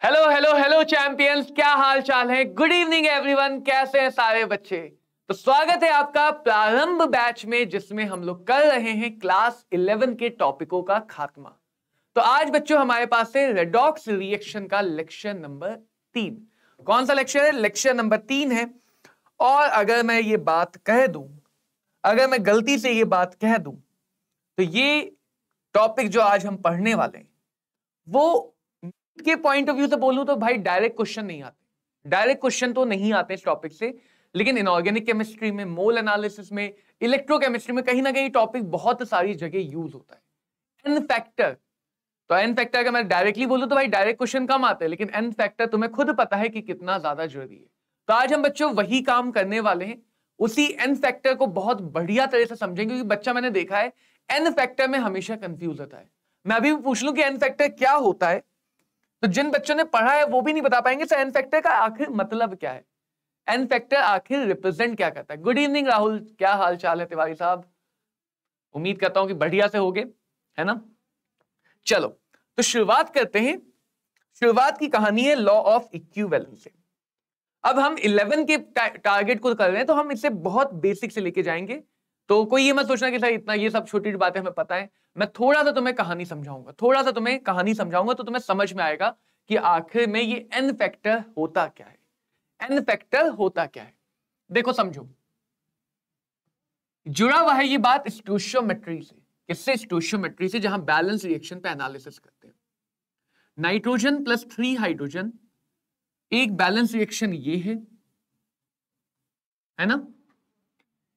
Hello hello hello champions, क्या हाल चाल है। गुड इवनिंग एवरीवन, कैसे हैं सारे बच्चे। तो स्वागत है आपका प्रारंभ बैच में, जिसमें हम लोग कर रहे हैं क्लास 11 के टॉपिकों का खात्मा। तो आज बच्चों हमारे पास है रेडॉक्स रिएक्शन का लेक्चर नंबर 3। कौन सा लेक्चर है? लेक्चर नंबर 3 है। और अगर मैं ये बात कह दूं, अगर मैं गलती से ये बात कह दूं, तो ये टॉपिक जो आज हम पढ़ने वाले हैं वो के पॉइंट ऑफ व्यू से बोलूं तो भाई डायरेक्ट क्वेश्चन नहीं आते। डायरेक्ट क्वेश्चन तो नहीं आते इस टॉपिक से, लेकिन इनऑर्गेनिक केमिस्ट्री में, मोल एनालिसिस में, इलेक्ट्रोकेमिस्ट्री में कहीं ना कहीं टॉपिक बहुत सारी जगह यूज होता है। एन फैक्टर, तो एन फैक्टर अगर मैं डायरेक्टली बोलूं तो भाई डायरेक्ट क्वेश्चन कम आते हैं, लेकिन एन फैक्टर तुम्हें खुद पता है कि कितना ज्यादा जरूरी है। तो आज हम बच्चों वही काम करने वाले हैं, उसी एन फैक्टर को बहुत बढ़िया तरह से समझेंगे। क्योंकि बच्चा मैंने देखा है एन फैक्टर में हमेशा कंफ्यूज होता है। मैं अभी भी पूछ लूं कि एन फैक्टर क्या होता है, तो जिन बच्चों ने पढ़ा है वो भी नहीं बता पाएंगे सर एन फैक्टर का आखिर मतलब क्या है, एन फैक्टर आखिर रिप्रेजेंट क्या करता है। गुड इवनिंग राहुल, क्या हाल चाल है तिवारी साहब। उम्मीद करता हूं कि बढ़िया से होगे, है ना। चलो तो शुरुआत करते हैं। शुरुआत की कहानी है लॉ ऑफ इक्विवेलेंस से। अब हम 11 के टारगेट को कर रहे हैं, तो हम इसे बहुत बेसिक से लेके जाएंगे। तो कोई ये मत सोचना कि सर इतना ये सब छोटी बातें हमें पता है। मैं थोड़ा सा तुम्हें कहानी समझाऊंगा, तो तुम्हें समझ में आएगा कि आखिर में ये एन फैक्टर होता क्या है। एन फैक्टर होता क्या है, देखो समझो। जुड़ा हुआ है ये बात स्टोइचियोमेट्री से। किससे? स्टोइचियोमेट्री से, जहां बैलेंस रिएक्शन पे एनालिसिस करते हैं। नाइट्रोजन प्लस 3 हाइड्रोजन, एक बैलेंस रिएक्शन ये है ना।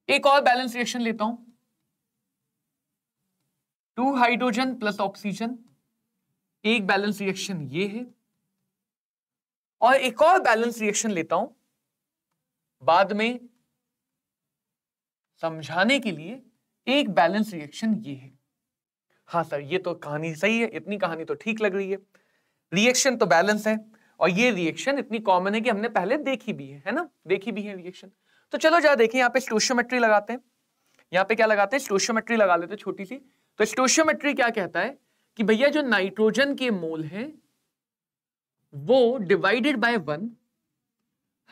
एक और बैलेंस रिएक्शन लेता हूं, 2 हाइड्रोजन प्लस ऑक्सीजन, एक बैलेंस रिएक्शन ये है। और एक और बैलेंस रिएक्शन लेता हूं बाद में समझाने के लिए, एक बैलेंस रिएक्शन ये है। हाँ सर ये तो कहानी सही है, इतनी कहानी तो ठीक लग रही है। रिएक्शन तो बैलेंस है, और ये रिएक्शन इतनी कॉमन है कि हमने पहले देखी भी है ना, देखी भी है रिएक्शन। तो चलो जरा देखें, यहाँ पे स्टोइचियोमेट्री लगाते हैं। यहाँ पे क्या लगाते हैं? स्टोइचियोमेट्री लगा लेते हैं छोटी सी। तो स्टोइचियोमेट्री क्या कहता है कि भैया जो नाइट्रोजन के मोल हैं वो डिवाइडेड बाय 1,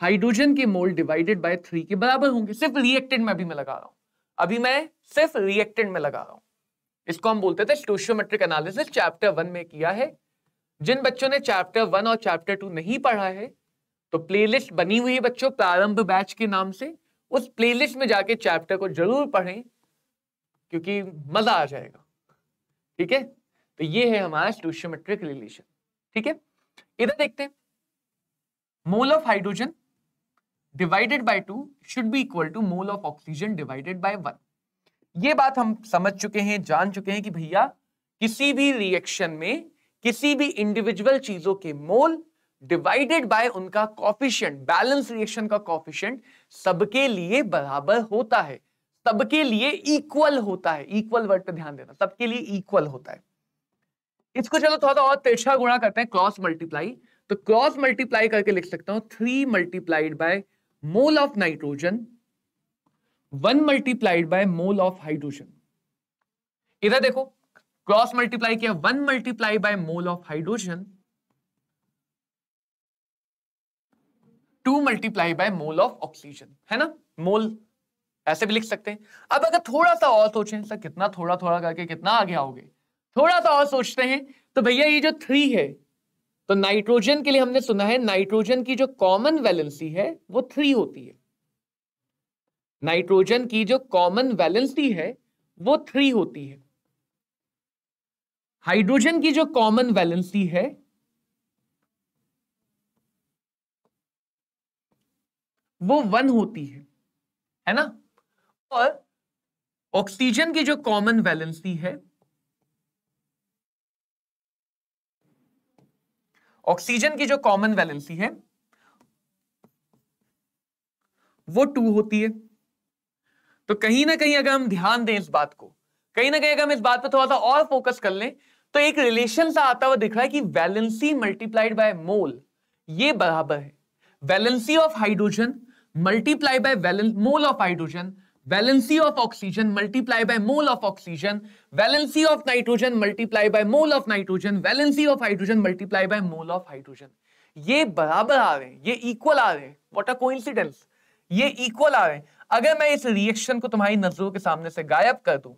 हाइड्रोजन के मोल डिवाइडेड बाय 3 के बराबर होंगे। सिर्फ रिएक्टेंट में अभी मैं लगा रहा हूं, अभी मैं सिर्फ रिएक्टेंट में लगा रहा हूं। इसको हम बोलते थे स्टोइचियोमेट्रिक एनालिसिस, चैप्टर 1 में किया है। जिन बच्चों ने चैप्टर 1 और चैप्टर 2 नहीं पढ़ा है, तो प्लेलिस्ट बनी हुई है बच्चों प्रारंभ बैच के नाम से, उस प्लेलिस्ट में जाके चैप्टर को जरूर पढ़ें, क्योंकि मजा आ जाएगा। ठीक है, तो ये है हमारा स्टोइचियोमेट्रिक रिलेशन। ठीक है, इधर देखते हैं। Mole of hydrogen divided by 2 should be equal to mole of oxygen divided by 1। ये बात हम समझ चुके हैं, जान चुके हैं कि भैया किसी भी रिएक्शन में किसी भी इंडिविजुअल चीजों के मोल डिवाइडेड बाय उनका कोफिशिएंट, बैलेंस रिएक्शन का कोफिशिएंट सबके लिए बराबर होता है, सबके लिए इक्वल होता है। इक्वल वर्ड पे ध्यान देना, सबके लिए इक्वल होता है। इसको चलो थोड़ा और तिरछा गुणा करते हैं, क्रॉस मल्टीप्लाई। तो क्रॉस मल्टीप्लाई करके लिख सकता हूं 3 multiplied by mole of nitrogen, 1 multiplied by mole of hydrogen. इधर देखो क्रॉस मल्टीप्लाई किया, 1 multiply by mole of hydrogen, 2 multiply by mole of oxygen, है ना। मोल ऐसे भी लिख सकते हैं। अब अगर थोड़ा सा और सोचें, सर कितना थोड़ा थोड़ा करके कितना आगे आओगे, थोड़ा सा और सोचते हैं, तो भैया ये जो 3 है, तो नाइट्रोजन के लिए हमने सुना है नाइट्रोजन की जो कॉमन वैलेंसी है वो 3 होती है। नाइट्रोजन की जो कॉमन वैलेंसी है वो 3 होती है। हाइड्रोजन की जो कॉमन वैलेंसी है वो 1 होती है ना। और ऑक्सीजन की जो कॉमन वैलेंसी है, ऑक्सीजन की जो कॉमन वैलेंसी है वो 2 होती है। तो कहीं ना कहीं अगर हम ध्यान दें इस बात को, कहीं ना कहीं अगर हम इस बात पर थोड़ा सा और फोकस कर लें, तो एक रिलेशन सा आता हुआ दिख रहा है कि वैलेंसी मल्टीप्लाइड बाय मोल ये बराबर है valency of hydrogen multiply by mole of hydrogen, valency of oxygen multiply by mole of oxygen, valency of nitrogen multiply by mole of nitrogen, valency of hydrogen multiply by mole of hydrogen. ये बराबर आ रहे हैं, ये equal आ रहे हैं। What a coincidence, ये equal आ रहे हैं। अगर मैं इस रिएक्शन को तुम्हारी नजरों के सामने से गायब कर दूं,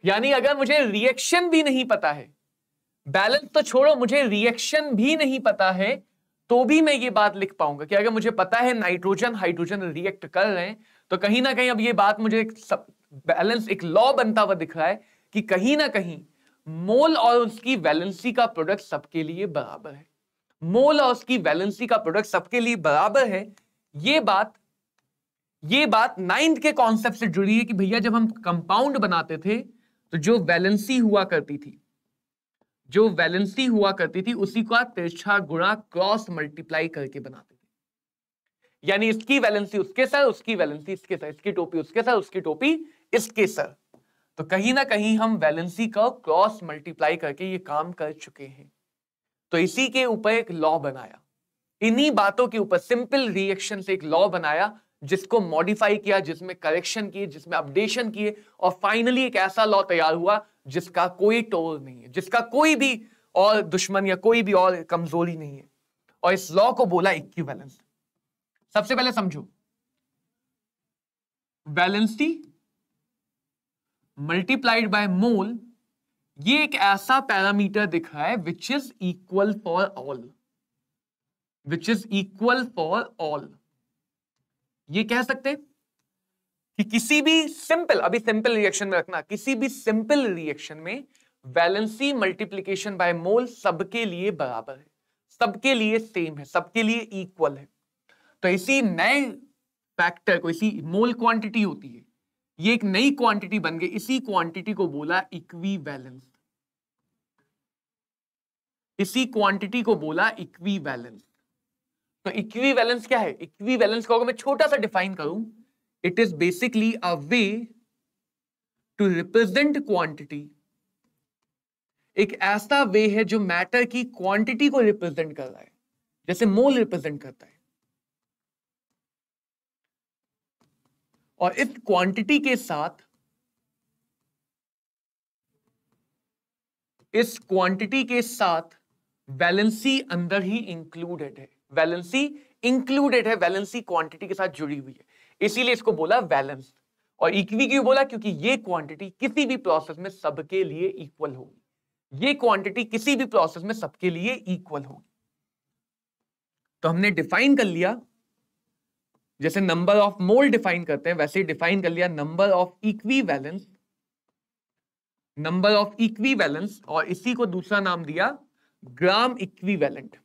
यानी अगर मुझे रिएक्शन भी नहीं पता है, बैलेंस तो छोड़ो, मुझे रिएक्शन भी नहीं पता है, तो भी मैं ये बात लिख पाऊंगा कि अगर मुझे पता है नाइट्रोजन हाइड्रोजन रिएक्ट कर रहे हैं, तो कहीं ना कहीं अब ये बात मुझे बैलेंस एक लॉ बनता हुआ दिख रहा है कि कहीं ना कहीं मोल और उसकी वैलेंसी का प्रोडक्ट सबके लिए बराबर है। मोल और उसकी वैलेंसी का प्रोडक्ट सबके लिए बराबर है। ये बात नाइन्थ के कॉन्सेप्ट से जुड़ी है कि भैया जब हम कंपाउंड बनाते थे तो जो वैलेंसी हुआ करती थी उसी का तिरछा गुणा क्रॉस मल्टीप्लाई करके बनाते थे। यानी इसकी वैलेंसी उसके सर, उसकी वैलेंसी इसके सर, इसकी टोपी उसके सर, उसकी टोपी इसके सर। तो कहीं ना कहीं हम वैलेंसी का क्रॉस मल्टीप्लाई करके ये काम कर चुके हैं। तो इसी के ऊपर एक लॉ बनाया, इन्हीं बातों के ऊपर सिंपल रिएक्शन से एक लॉ बनाया, जिसको मॉडिफाई किया, जिसमें करेक्शन किए, जिसमें अपडेशन किए, और फाइनली एक ऐसा लॉ तैयार हुआ जिसका कोई तोड़ नहीं है, जिसका कोई भी और दुश्मन या कोई भी और कमजोरी नहीं है। और इस लॉ को बोला इक्विवेलेंस। सबसे पहले समझो, वैलेंसी मल्टीप्लाइड बाय मोल, ये एक ऐसा पैरामीटर दिख रहा है which is equal for all. ये कह सकते हैं कि किसी भी सिंपल, अभी सिंपल रिएक्शन में रखना, किसी भी सिंपल रिएक्शन में वैलेंसी मल्टीप्लिकेशन बाय मोल सबके लिए बराबर है, सबके लिए सेम है, सबके लिए इक्वल है। तो इसी नए फैक्टर को, इसी मोल क्वांटिटी होती है, ये एक नई क्वांटिटी बन गई, इसी क्वांटिटी को बोला इक्विवेलेंस। इसी क्वांटिटी को बोला इक्विवेलेंस। तो इक्विवेलेंस क्या है? इक्विवेलेंस को अगर मैं छोटा सा डिफाइन करूं, it is basically a way to represent quantity. एक ऐसा वे है जो मैटर की क्वांटिटी को रिप्रेजेंट कर रहा है, जैसे मोल रिप्रेजेंट करता है। और इस क्वांटिटी के साथ, वैलेंसी अंदर ही इंक्लूडेड है, वैलेंसी क्वांटिटी के साथ जुड़ी हुई है, इसीलिए इसको बोला वैलेंस। और इक्वी क्यों बोला? क्योंकि ये क्वांटिटी किसी भी प्रोसेस में सबके लिए इक्वल होगी, ये क्वांटिटी किसी भी प्रोसेस में सबके लिए इक्वल होगी। तो हमने डिफाइन कर लिया, जैसे नंबर ऑफ मोल डिफाइन करते हैं वैसे ही डिफाइन कर लिया नंबर ऑफ इक्विवेलेंस, और इसी को दूसरा नाम दिया ग्राम इक्विवेलेंट।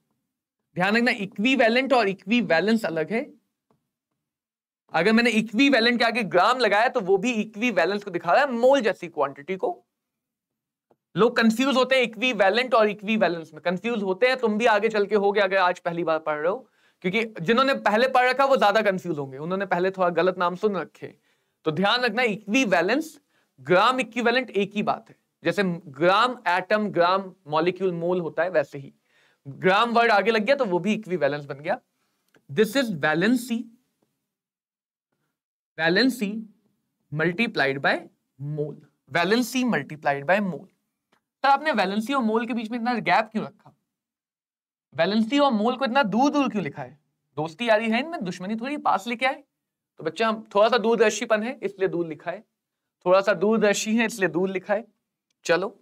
ध्यान रखना, इक्विवेलेंट और इक्विवेलेंस अलग है। अगर मैंने इक्विवेलेंट के आगे ग्राम लगाया तो वो भी इक्विवेलेंस को दिखा रहा है, मोल जैसी क्वांटिटी को। लोग कंफ्यूज होते हैं इक्विवेलेंट और इक्विवेलेंस में, कंफ्यूज होते हैं। तुम भी आगे चल के होगे अगर आज पहली बार पढ़ रहे हो, क्योंकि जिन्होंने पहले पढ़ रखा वो ज्यादा कंफ्यूज होंगे, उन्होंने पहले थोड़ा गलत नाम सुन रखे। तो ध्यान रखना, इक्विवेलेंस ग्राम इक्विवेलेंट एक ही बात है। जैसे ग्राम एटम, ग्राम मॉलिक्यूल, मोल होता है, वैसे ही ग्राम वर्ड आगे लग गया तो वो भी इक्विवेलेंस बन गया। This is valency multiplied by mole, valency multiplied by mole. Sir आपने वैलेंसी और मोल के बीच में इतना गैप क्यों रखा? वैलेंसी और मोल को इतना दूर दूर क्यों लिखा है? दोस्ती यारी है इनमें, दुश्मनी थोड़ी, पास लेके आए। तो बच्चा हम थोड़ा सा दूरदर्शीपन है इसलिए दूर लिखा है, थोड़ा सा दूरदर्शी है इसलिए दूर लिखा है। चलो,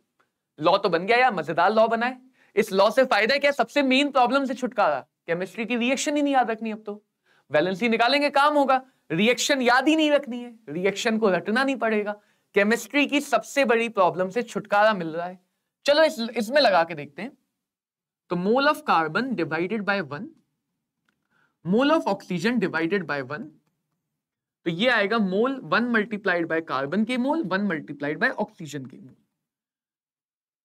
लॉ तो बन गया यार, मजेदार लॉ बना है। इस लॉ से फायदा क्या? सबसे मेन प्रॉब्लम से छुटकारा, केमिस्ट्री की रिएक्शन ही नहीं याद रखनी। अब तो वैलेंसी निकालेंगे काम होगा, रिएक्शन याद ही नहीं रखनी है, रिएक्शन को रटना नहीं पड़ेगा। केमिस्ट्री की सबसे बड़ी प्रॉब्लम से छुटकारा मिल रहा है। चलो इसमें लगा के देखते हैं। तो mole of carbon divided by 1, mole of oxygen divided by 1, तो ये आएगा मोल 1 मल्टीप्लाइड बाय कार्बन के मोल, 1 मल्टीप्लाइड बाय ऑक्सीजन के मोल।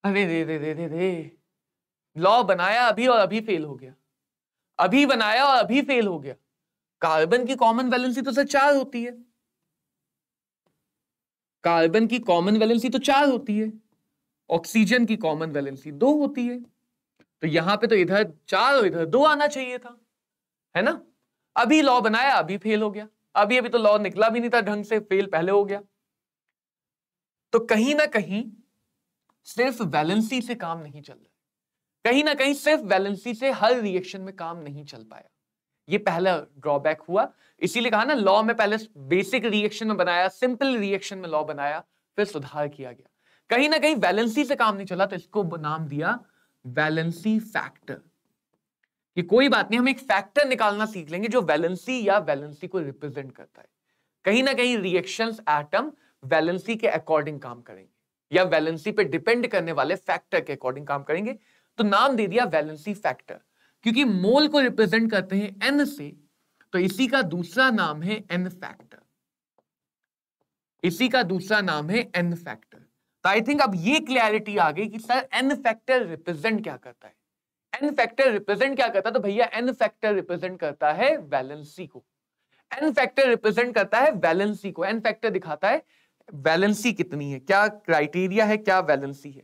अरे रे रे रे रे रे, लॉ बनाया अभी और अभी फेल हो गया, अभी बनाया और अभी फेल हो गया। कार्बन की कॉमन वैलेंसी तो सर 4 होती है, कार्बन की कॉमन वैलेंसी तो 4 होती है, ऑक्सीजन की कॉमन वैलेंसी 2 होती है। तो यहां पे तो इधर 4 और इधर 2 आना चाहिए था, है ना? अभी लॉ बनाया अभी फेल हो गया, अभी तो लॉ निकला भी नहीं था ढंग से, फेल पहले हो गया। तो कहीं ना कहीं सिर्फ वैलेंसी से काम नहीं चल रहा, कहीं ना कहीं सिर्फ वैलेंसी से हर रिएक्शन में काम नहीं चल पाया, ये पहला ड्रॉबैक हुआ। इसीलिए कहा ना, लॉ में पहले बेसिक रिएक्शन में बनाया, सिंपल रिएक्शन में लॉ बनाया, फिर सुधार किया गया। कहीं ना कहीं वैलेंसी से काम नहीं चला, तो इसको नाम दिया वैलेंसी फैक्टर। कि कोई बात नहीं, हम एक फैक्टर निकालना सीख लेंगे जो वैलेंसी या वैलेंसी को रिप्रेजेंट करता है। कहीं ना कहीं रिएक्शंस एटम वैलेंसी के अकॉर्डिंग काम करेंगे या वैलेंसी पे डिपेंड करने वाले फैक्टर के अकॉर्डिंग काम करेंगे, तो नाम दे दिया वैलेंसी फैक्टर। क्योंकि मोल को रिप्रेजेंट करते हैं n से, तो इसी का दूसरा नाम है n फैक्टर। इसी का दूसरा नाम है n फैक्टर। तो आई थिंक अब ये क्लैरिटी आ गई कि सर n फैक्टर रिप्रेजेंट क्या करता है। n फैक्टर रिप्रेजेंट क्या करता है, तो भैया n फैक्टर रिप्रेजेंट करता है वैलेंसी को। n फैक्टर रिप्रेजेंट करता है वैलेंसी को। n फैक्टर दिखाता है वैलेंसी कितनी है, क्या क्राइटेरिया है, क्या वैलेंसी है,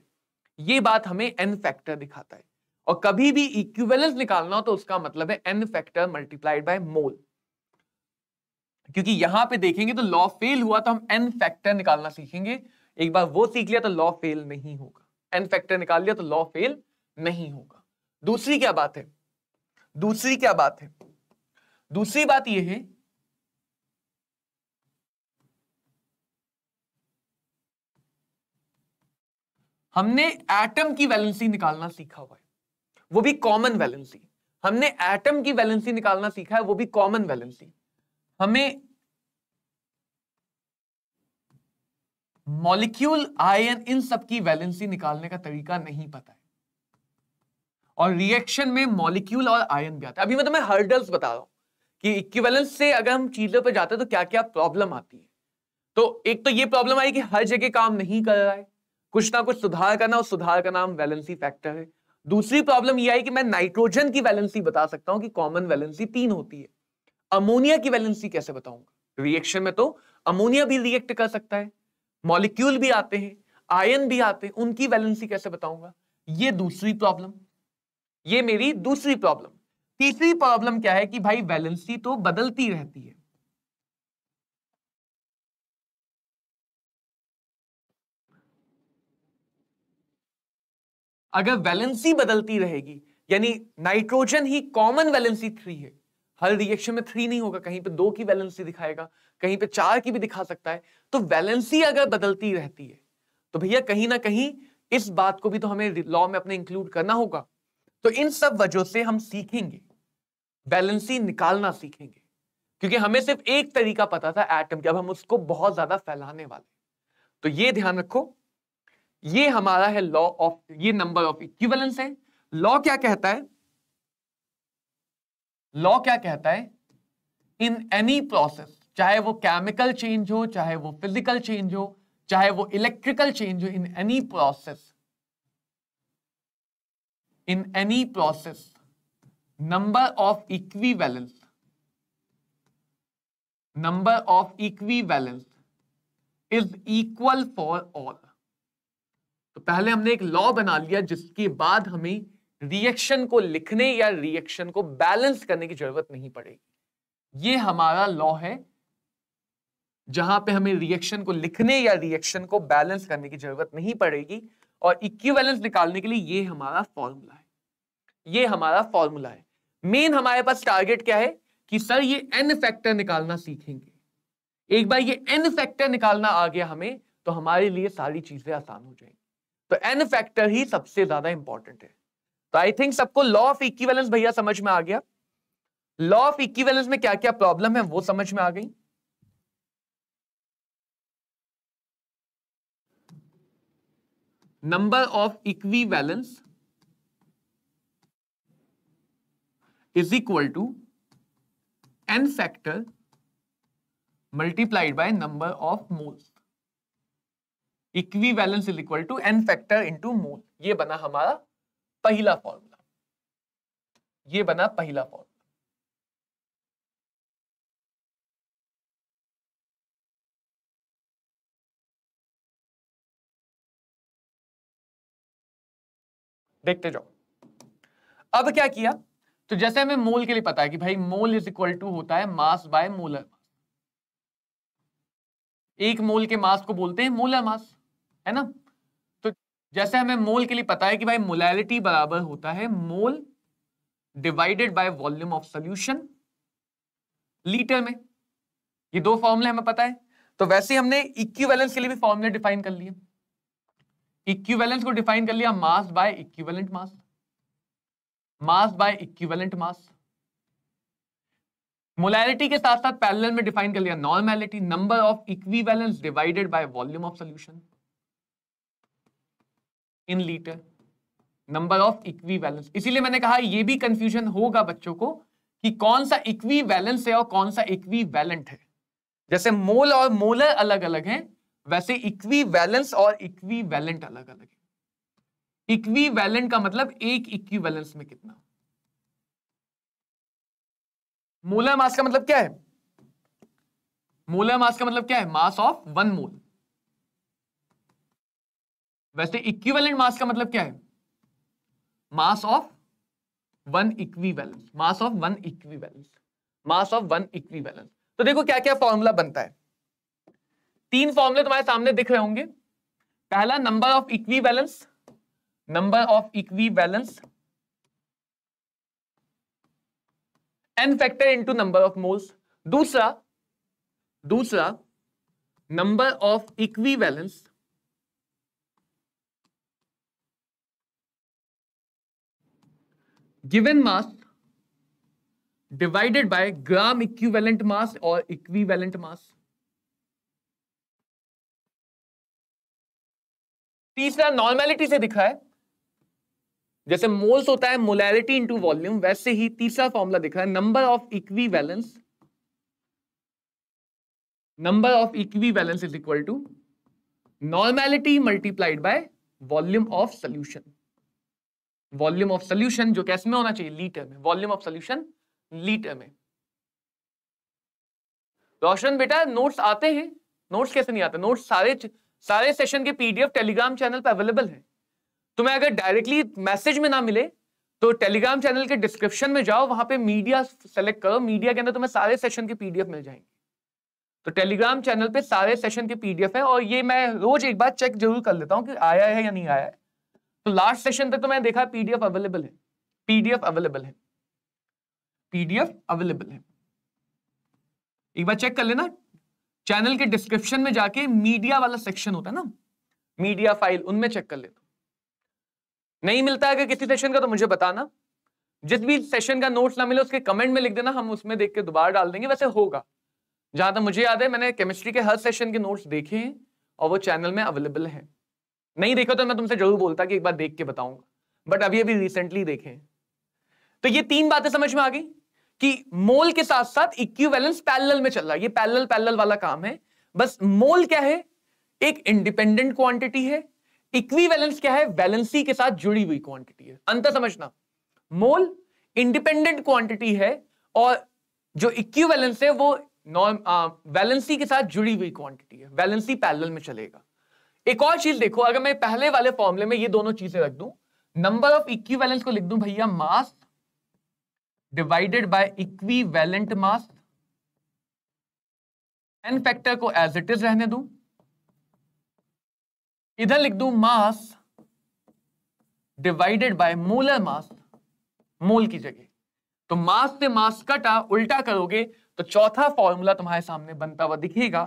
ये बात हमें n फैक्टर दिखाता है। और कभी भी इक्विवेलेंस निकालना हो तो उसका मतलब है n फैक्टर मल्टीप्लाइड बाय मोल। क्योंकि यहां पे देखेंगे तो लॉ फेल हुआ, तो हम n फैक्टर निकालना सीखेंगे। एक बार वो सीख लिया तो लॉ फेल नहीं होगा। n फैक्टर निकाल लिया तो लॉ फेल नहीं होगा। दूसरी क्या बात है, दूसरी क्या बात है, दूसरी बात यह है हमने एटम की वैलेंसी निकालना सीखा हुआ है, वो भी कॉमन वैलेंसी। हमने एटम की वैलेंसी निकालना सीखा है, वो भी कॉमन वैलेंसी। हमें मॉलिक्यूल, आयन, इन सब की वैलेंसी निकालने का तरीका नहीं पता है। और रिएक्शन में मॉलिक्यूल और आयन भी आता है। अभी मैं तुम्हें हर्डल्स बता रहा हूं कि इक्विवेलेंस से अगर हम चीजों पर जाते हैं तो क्या क्या प्रॉब्लम आती है। तो एक तो ये प्रॉब्लम आई कि हर जगह काम नहीं कर रहा है, कुछ ना कुछ सुधार करना, और सुधार का नाम वैलेंसी फैक्टर है। दूसरी प्रॉब्लम यह आई कि मैं नाइट्रोजन की वैलेंसी बता सकता हूं कि कॉमन वैलेंसी 3 होती है। अमोनिया की वैलेंसी कैसे बताऊंगा? रिएक्शन में तो अमोनिया भी रिएक्ट कर सकता है, मॉलिक्यूल भी आते हैं, आयन भी आते हैं, उनकी वैलेंसी कैसे बताऊंगा? ये दूसरी प्रॉब्लम, ये मेरी दूसरी प्रॉब्लम। तीसरी प्रॉब्लम क्या है कि भाई वैलेंसी तो बदलती रहती है। अगर वैलेंसी बदलती रहेगी, यानी नाइट्रोजन ही कॉमन वैलेंसी 3 है, हर रिएक्शन में 3 नहीं होगा, कहीं पे 2 की वैलेंसी दिखाएगा, कहीं पे 4 की भी दिखा सकता है। तो वैलेंसी अगर बदलती रहती है तो भैया कहीं ना कहीं इस बात को भी तो हमें लॉ में अपने इंक्लूड करना होगा। तो इन सब वजहों से हम सीखेंगे, वैलेंसी निकालना सीखेंगे। क्योंकि हमें सिर्फ एक तरीका पता था एटम के, अब हम उसको बहुत ज्यादा फैलाने वाले। तो ये ध्यान रखो, ये हमारा है लॉ ऑफ, ये नंबर ऑफ इक्विवेलेंस है। लॉ क्या कहता है? लॉ क्या कहता है? इन एनी प्रोसेस, चाहे वो केमिकल चेंज हो, चाहे वो फिजिकल चेंज हो, चाहे वो इलेक्ट्रिकल चेंज हो, in any process, in any process, number of equivalence, number of equivalence is equal for all. तो पहले हमने एक लॉ बना लिया जिसके बाद हमें रिएक्शन को लिखने या रिएक्शन को बैलेंस करने की जरूरत नहीं पड़ेगी। ये हमारा लॉ है जहां पे हमें रिएक्शन को लिखने या रिएक्शन को बैलेंस करने की जरूरत नहीं पड़ेगी। और इक्विवेलेंस निकालने के लिए ये हमारा फॉर्मूला है, ये हमारा फॉर्मूला है। मेन हमारे पास टारगेट क्या है कि सर ये n फैक्टर निकालना सीखेंगे। एक बार ये n फैक्टर निकालना आ गया हमें, तो हमारे लिए सारी चीजें आसान हो जाएंगी। तो n फैक्टर ही सबसे ज्यादा इंपॉर्टेंट है। तो आई थिंक सबको लॉ ऑफ इक्विवेलेंस भैया समझ में आ गया। लॉ ऑफ इक्विवेलेंस में क्या क्या प्रॉब्लम है वो समझ में आ गई। Number of equivalence is equal to n factor multiplied by number of moles. Equivalence is equal to n factor into mole. ये बना हमारा पहला फॉर्मूला, ये बना पहला फॉर्मूला। देखते जाओ। अब क्या किया, तो जैसे हमें मोल के लिए पता है कि भाई मोल इज इक्वल टू होता है मास बाय मोलर मास। एक मोल के मास को बोलते हैं मोलर मास, है ना। तो जैसे हमें मोल के लिए पता है कि भाई मोलैरिटी बराबर होता है मोल divided by volume of solution litre में। ये दो फॉर्मूले हमें पता है। तो वैसे हमने इक्विवेलेंस के लिए भी फॉर्मूले डिफाइन कर लिए। इक्विवेलेंस को डिफाइन कर लिया mass by equivalent mass, mass by equivalent mass. Molarity के साथ साथ पैरेलल में डिफाइन कर लिया normality, number of equivalence divided by volume of solution in litre, number of equivalence. इसीलिए मैंने कहा ये भी कंफ्यूजन होगा बच्चों को कि कौन सा इक्विवेलेंस है और कौन सा इक्विवेलेंट है। जैसे मोल और मोलर अलग अलग हैं, वैसे इक्विवेलेंस और इक्विवेलेंट अलग अलग है। इक्विवेलेंट का मतलब एक इक्विवेलेंस में कितना। मोलर मास का मतलब क्या है? मोलर मास का मतलब क्या है? मास ऑफ 1 मोल। वैसे इक्विवेलेंट मास का मतलब क्या है? Mass of 1 equivalence, mass of 1 equivalence, mass of 1 equivalence. तो देखो क्या क्या फॉर्मूला बनता है। 3 फॉर्मूले तुम्हारे सामने दिख रहे होंगे। पहला number of equivalence, number of equivalence n factor into number of moles. दूसरा number of equivalence given mass divided by gram equivalent mass और इक्विवेलेंट मास। तीसरा नॉर्मैलिटी से दिखा है, जैसे मोल्स होता है मोलैरिटी इंटू वॉल्यूम, वैसे ही तीसरा फॉर्मूला दिखा है number of equivalence, number of equivalence is equal to normality multiplied by volume of solution. Volume of solution जो कैसे में होना चाहिए? लीटर में। वॉल्यूम ऑफ सॉल्यूशन लीटर में। रोशन बेटा नोट्स आते हैं? नोट्स कैसे नहीं आते? नोट्स सारे सेशन के पीडीएफ टेलीग्राम चैनल पर अवेलेबल है। तुम्हें अगर डायरेक्टली मैसेज में ना मिले तो टेलीग्राम चैनल के डिस्क्रिप्शन में जाओ, वहां पे मीडिया सेलेक्ट करो, मीडिया के अंदर तुम्हें सारे सेशन के पीडीएफ मिल जाएंगे। तो टेलीग्राम चैनल पे सारे सेशन के पीडीएफ है, और ये मैं रोज एक बार चेक जरूर कर लेता हूं कि आया है या नहीं आया है। तो लास्ट सेशन तक तो मैंने देखा पीडीएफ अवेलेबल है, पीडीएफ अवेलेबल है, पीडीएफ अवेलेबल है। एक बार चेक कर लेना, चैनल के डिस्क्रिप्शन में जाके मीडिया वाला सेक्शन होता है ना, मीडिया फाइल, उनमें चेक कर लेना। नहीं मिलता अगर किसी सेशन का तो मुझे बताना। जिस भी सेशन का नोट्स ना मिले उसके कमेंट में लिख देना, हम उसमें देख के दोबारा डाल देंगे। वैसे होगा, जहां तक मुझे याद है मैंने केमिस्ट्री के हर सेशन के नोट्स देखे हैं और वो चैनल में अवेलेबल है। नहीं देखो तो मैं तुमसे जरूर बोलता कि एक बार देख के बताऊंगा, बट अभी रिसेंटली देखे। तो ये 3 बातें समझ में आ गई कि मोल के साथ साथ इक्विवेलेंस पैरेलल में चल रहा है। ये पैरेलल वाला काम है। बस मोल क्या है? एक इंडिपेंडेंट क्वांटिटी है। इक्विवेलेंस क्या है? वैलेंसी के साथ जुड़ी हुई क्वांटिटी है। अंतर समझना, मोल इंडिपेंडेंट क्वांटिटी है और जो इक्विवेलेंस है वो वैलेंसी के साथ जुड़ी हुई क्वांटिटी है। वैलेंसी पैरेलल में चलेगा। एक और चीज देखो, अगर मैं पहले वाले फॉर्मूले में ये दोनों चीजें रख दूं, नंबर ऑफ इक्विवेलेंस को लिख दूं भैया mass divided by equivalent mass, n factor को एज इट इज रहने दूं, इधर लिख दूं mass divided by molar mass, mole की जगह। तो मास से मास कटा, उल्टा करोगे तो चौथा फॉर्मूला तुम्हारे सामने बनता हुआ दिखेगा।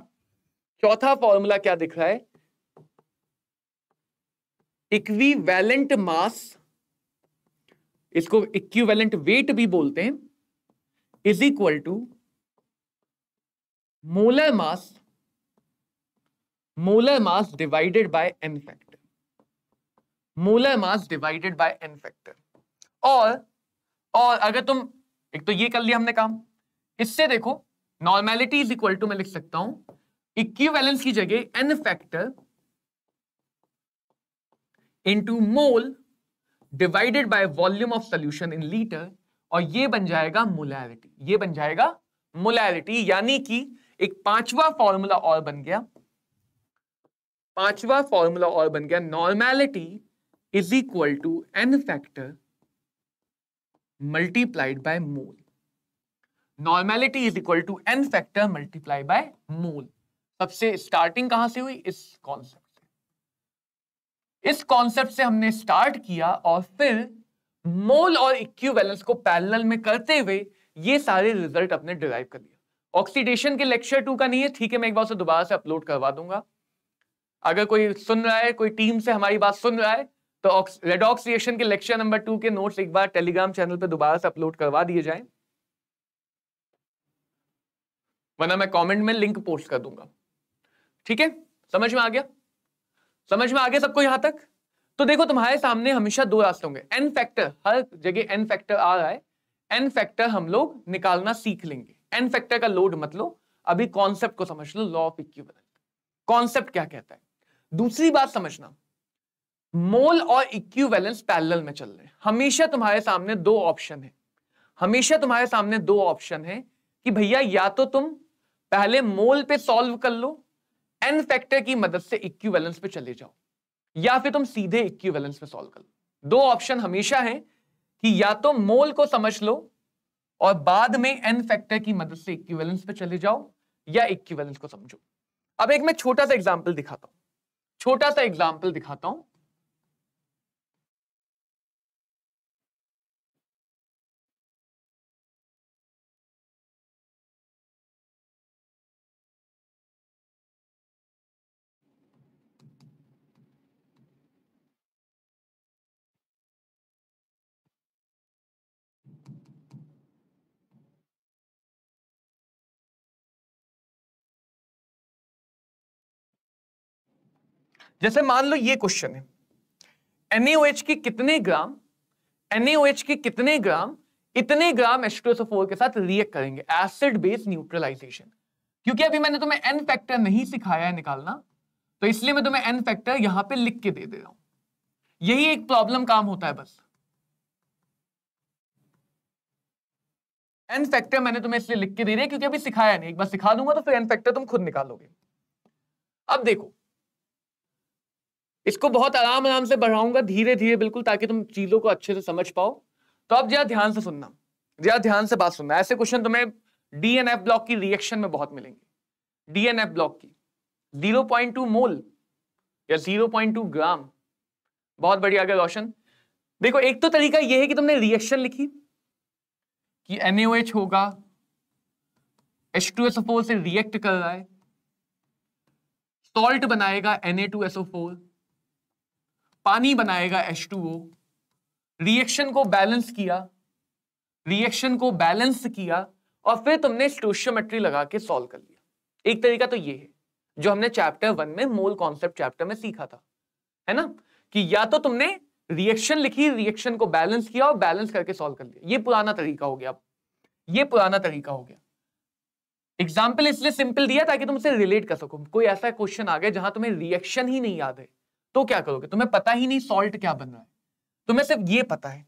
चौथा फॉर्मूला क्या दिख रहा है? इक्विवेलेंट मास, इसको इक्विवेलेंट वेट भी बोलते हैं, is equal to molar mass divided by n factor, molar mass divided by n factor. और अगर तुम, एक तो ये कर लिया हमने काम, इससे देखो नॉर्मैलिटी इज इक्वल टू मैं लिख सकता हूं इक्विवेलेंस की जगह n factor into mole divided by volume of solution in litre, और ये बन जाएगा मोलैरिटी। ये बन जाएगा मोलैरिटी, यानी कि एक पांचवा फॉर्मूला और बन गया। पांचवा फॉर्मूला और बन गया, normality is equal to n factor multiplied by mole. Normality is equal to n factor multiply by mole. सबसे स्टार्टिंग कहां से हुई? इस कॉन्सेप्ट से। इस कॉन्सेप्ट से हमने स्टार्ट किया और फिर मोल और इक्विवेलेंस को पैरेलल में करते हुए ये सारे रिजल्ट अपने डिराइव कर लिए। ऑक्सीडेशन के लेक्चर 2 का नहीं है, ठीक है, मैं एक बार से दोबारा से अपलोड करवा दूंगा। अगर कोई सुन रहा है, कोई टीम से हमारी बात सुन रहा है, तो रेडॉक्स रिएक्शन के लेक्चर नंबर 2 के नोट्स एक बार टेलीग्राम चैनल पे दोबारा से अपलोड करवा दिए जाएं, वरना मैं कमेंट में लिंक पोस्ट कर दूंगा। ठीक है, समझ में आ गया? समझ में आ गया सबको यहां तक? तो देखो, तुम्हारे सामने हमेशा दो रास्ते होंगे। एन फैक्टर, हर जगह एन फैक्टर आ रहा है, एन फैक्टर हम लोग निकालना सीख लेंगे। एन फैक्टर का लोड मत लो, अभी कॉन्सेप्ट को समझ लो, लॉ ऑफ इक्विवेलेंस कॉन्सेप्ट क्या कहता है। दूसरी बात समझना, मोल और इक्विवेलेंस पैरेलल में चल रहे हैं। हमेशा तुम्हारे सामने दो ऑप्शन है, हमेशा तुम्हारे सामने दो ऑप्शन है कि भैया या तो तुम पहले मोल पे सॉल्व कर लो, एन फैक्टर की मदद से इक्विवेलेंस पे चले जाओ, या फिर तुम सीधे इक्विवेलेंस पे सॉल्व कर लो। दो ऑप्शन हमेशा है कि या तो मोल को समझ लो और बाद में एन फैक्टर की मदद से इक्विवेलेंस पे चले जाओ, या इक्विवेलेंस को समझो। अब एक मैं छोटा सा एग्जांपल दिखाता हूं, छोटा सा एग्जांपल दिखाता हूं। जैसे मान लो ये क्वेश्चन है, NaOH के कितने ग्राम, NaOH के कितने ग्राम इतने ग्राम H2SO4 के साथ रिएक्ट करेंगे, एसिड बेस न्यूट्रलाइजेशन। क्योंकि अभी मैंने तुम्हें एन फैक्टर नहीं सिखाया है निकालना, तो इसलिए मैं तुम्हें एन फैक्टर यहां पे लिख के दे रहा हूं। यही एक प्रॉब्लम काम होता है बस। एन फैक्टर मैंने तुम्हें इसलिए लिख के दे रहा है क्योंकि अभी सिखाया नहीं, एक बार सिखा दूंगा तो फिर एन फैक्टर तुम खुद निकालोगे। अब देखो, इसको बहुत आराम आराम से बढ़ाऊंगा, धीरे धीरे बिल्कुल, ताकि तुम चीजों को अच्छे से समझ पाओ। तो अब जरा ध्यान से सुनना, जरा ध्यान से बात सुनना। ऐसे क्वेश्चन तुम्हें डीएनएफ ब्लॉक की रिएक्शन में बहुत मिलेंगे। डीएनएफ ब्लॉक की 0.2 मोल या 0.2 ग्राम, बहुत बढ़िया गया रोशन। देखो, एक तो तरीका यह है कि तुमने रिएक्शन लिखी कि NaOH होगा, H2SO4 से रिएक्ट कर रहा है, सॉल्ट बनाएगा Na2SO4, पानी बनाएगा H2O, रिएक्शन को बैलेंस किया, रिएक्शन को बैलेंस किया, और फिर तुमने स्टोइचियोमेट्री लगा के सॉल्व कर लिया। एक तरीका तो ये है जो हमने चैप्टर 1 में मोल कॉन्सेप्ट चैप्टर में सीखा था, है ना, कि या तो तुमने रिएक्शन लिखी, रिएक्शन को बैलेंस किया और बैलेंस करके सॉल्व कर लिया। ये पुराना तरीका हो गया, ये पुराना तरीका हो गया। एग्जाम्पल इसलिए सिंपल दिया ताकि तुम उसे रिलेट कर सको। कोई ऐसा क्वेश्चन आ गया जहां तुम्हें रिएक्शन ही नहीं याद है, तो क्या करोगे? तुम्हें पता ही नहीं सॉल्ट क्या बन रहा है, तुम्हें सिर्फ ये पता है,